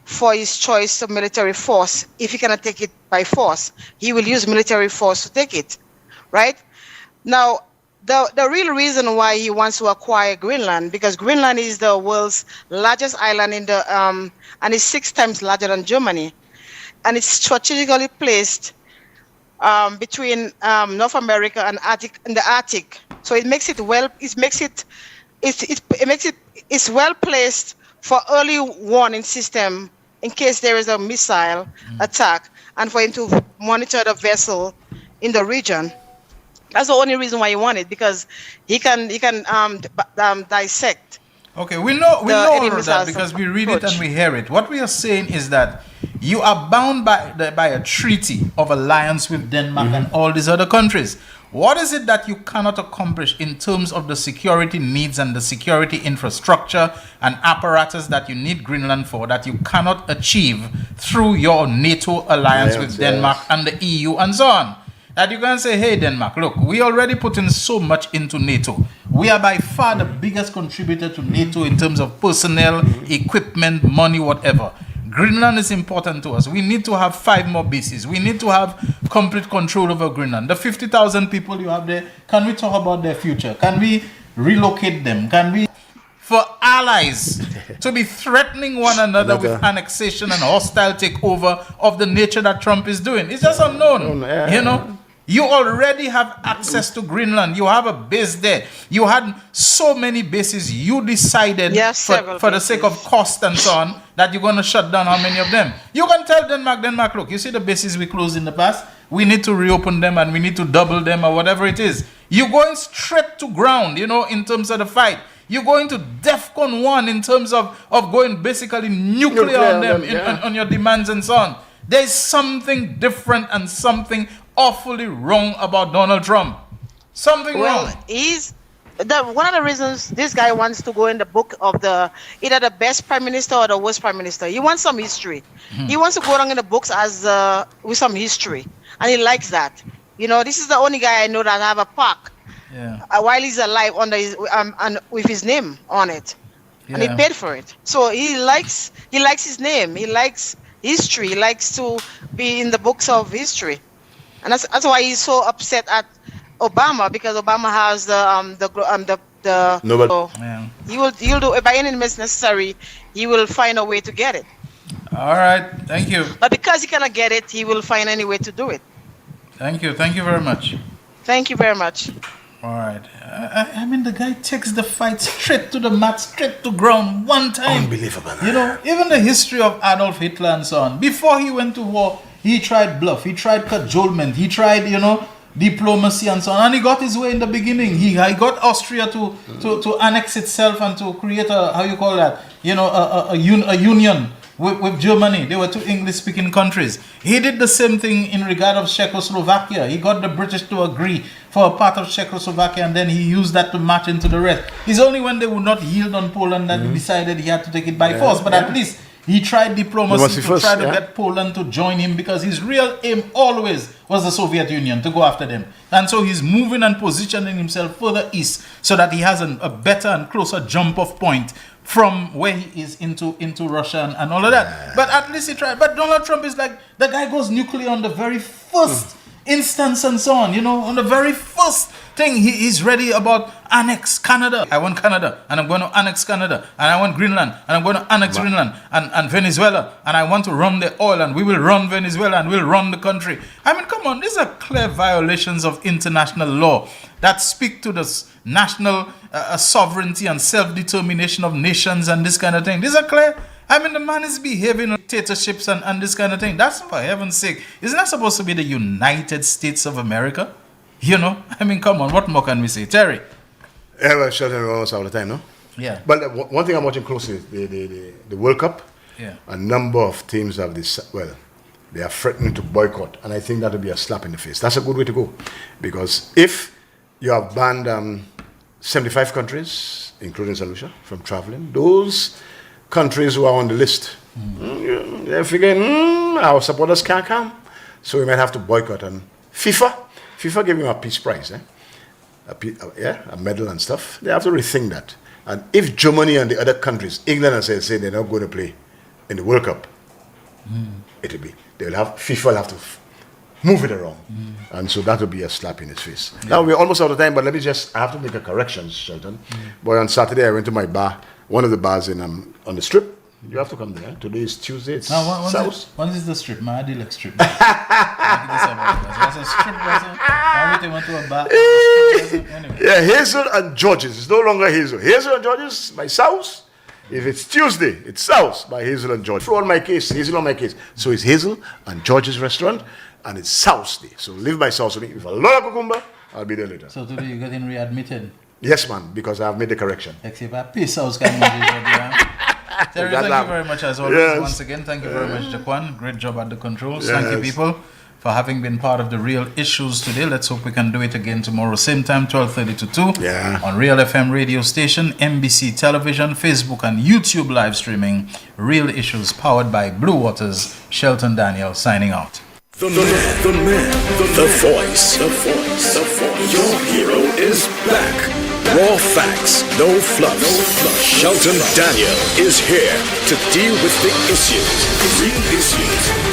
for his choice of military force. If he cannot take it by force, he will use military force to take it, right? Now, the real reason why he wants to acquire Greenland, because Greenland is the world's largest island and is 6 times larger than Germany, and it's strategically placed between North America and the Arctic. So it makes it it's well placed for early warning system in case there is a missile attack, and for him to monitor the vessel in the region. That's the only reason why he won it, because he can dissect. Okay, we know all of that because we read it and we hear it. What we are saying is that you are bound by a treaty of alliance with Denmark and all these other countries. What is it that you cannot accomplish in terms of the security needs and the security infrastructure and apparatus that you need Greenland for, that you cannot achieve through your NATO alliance with Denmark and the EU and so on? That you can say, hey, Denmark, look, we already put in so much into NATO. We are by far the biggest contributor to NATO in terms of personnel, equipment, money, whatever. Greenland is important to us. We need to have 5 more bases. We need to have complete control over Greenland. The 50,000 people you have there, can we talk about their future? Can we relocate them? Can we... For allies to be threatening one another with annexation and hostile takeover of the nature that Trump is doing, it's just unknown. You already have access to Greenland. You have a base there. You had so many bases. You decided for the sake of cost and so on that you're going to shut down how many of them. You can tell Denmark, look, you see the bases we closed in the past? We need to reopen them and we need to double them or whatever it is. You're going straight to ground, in terms of the fight. You're going to DEFCON DEFCON 1 in terms of going basically nuclear on them, on your demands and so on. There's something different and something awfully wrong about Donald Trump. Something wrong. One of the reasons this guy wants to go in the book of either the best prime minister or the worst prime minister. He wants some history. He wants to go down in the books as with some history, and he likes that. You know, this is the only guy I know that have a plaque while he's alive under his and with his name on it, and he paid for it. So he likes his name. He likes history. He likes to be in the books of history, and that's why he's so upset at Obama, because Obama has the Nobel. He'll do it by any means necessary. He will find a way to get it. All right, thank you. But because he cannot get it, he will find any way to do it. Thank you very much. Thank you very much. All right. I mean, the guy takes the fight straight to the mat, straight to ground one time. Unbelievable. You know, even the history of Adolf Hitler and so on. Before he went to war, he tried bluff, he tried cajolement, he tried, diplomacy and so on. And he got his way in the beginning. He got Austria to annex itself and to create a union with Germany. They were two English-speaking countries. He did the same thing in regard of Czechoslovakia. He got the British to agree for a part of Czechoslovakia, and then he used that to match into the rest. It's only when they would not yield on Poland that he decided he had to take it by force. But at least he tried diplomacy to try to get Poland to join him, because his real aim always was the Soviet Union, to go after them. And so he's moving and positioning himself further east so that he has a better and closer jump-off point from where he is into Russia and all of that. But at least he tried. But Donald Trump is like, the guy goes nuclear on the very first instance and so on. On the very first thing, he's ready about annex Canada. I want Canada, and I'm going to annex Canada. And I want Greenland, and I'm going to annex Greenland and Venezuela. And I want to run the oil, and we will run Venezuela, and we'll run the country. I mean, come on, these are clear violations of international law that speak to this national sovereignty and self-determination of nations and this kind of thing. These are clear. I mean, the man is behaving on dictatorships and this kind of thing. That's, for heaven's sake. Isn't that supposed to be the United States of America? I mean, come on, what more can we say? Terry? Yeah, well, Shelton, we're almost all the time, no? Yeah. But one thing I'm watching closely is the World Cup. Yeah. A number of teams have this, they are threatening to boycott, and I think that would be a slap in the face. That's a good way to go, because if you have banned 75 countries, including St. Lucia, from traveling, those countries who are on the list, they're figuring, our supporters can't come, so we might have to boycott. And FIFA gave him a peace prize, a medal and stuff. They have to rethink that. And if Germany and the other countries, England and say they're not going to play in the World Cup, FIFA will have to move it around. And so that will be a slap in his face. Now we're almost out of time, but I have to make a correction, Shelton. Boy, on Saturday I went to my bar, one of the bars on the Strip. You have to come there. Today is Tuesday. It's South. When is the Strip? My Adilek Strip. That's a strip. Everything went to a bar. Anyway. Yeah, Hazel and George's. It's no longer Hazel. Hazel and George's, my South. If it's Tuesday, it's South by Hazel and George. For on my case, Hazel on my case. So it's Hazel and George's restaurant, and it's South Day. So live by South Day. If a lot of cucumber, I'll be there later. So today you're getting readmitted? Yes, man, because I've made the correction. Peace out, Terry, thank you very much as always. Yes. Once again, thank you very much, Jaquan. Great job at the controls. Yes. Thank you, people, for having been part of the Real Issues today. Let's hope we can do it again tomorrow, same time, 12:30 to 2, on Real FM radio station, NBC television, Facebook, and YouTube live streaming. Real Issues, powered by Blue Waters. Shelton Daniel signing out. The man, the voice. Your hero is back. Raw facts, no fluff. Shelton Daniel is here to deal with the issues. Real issues.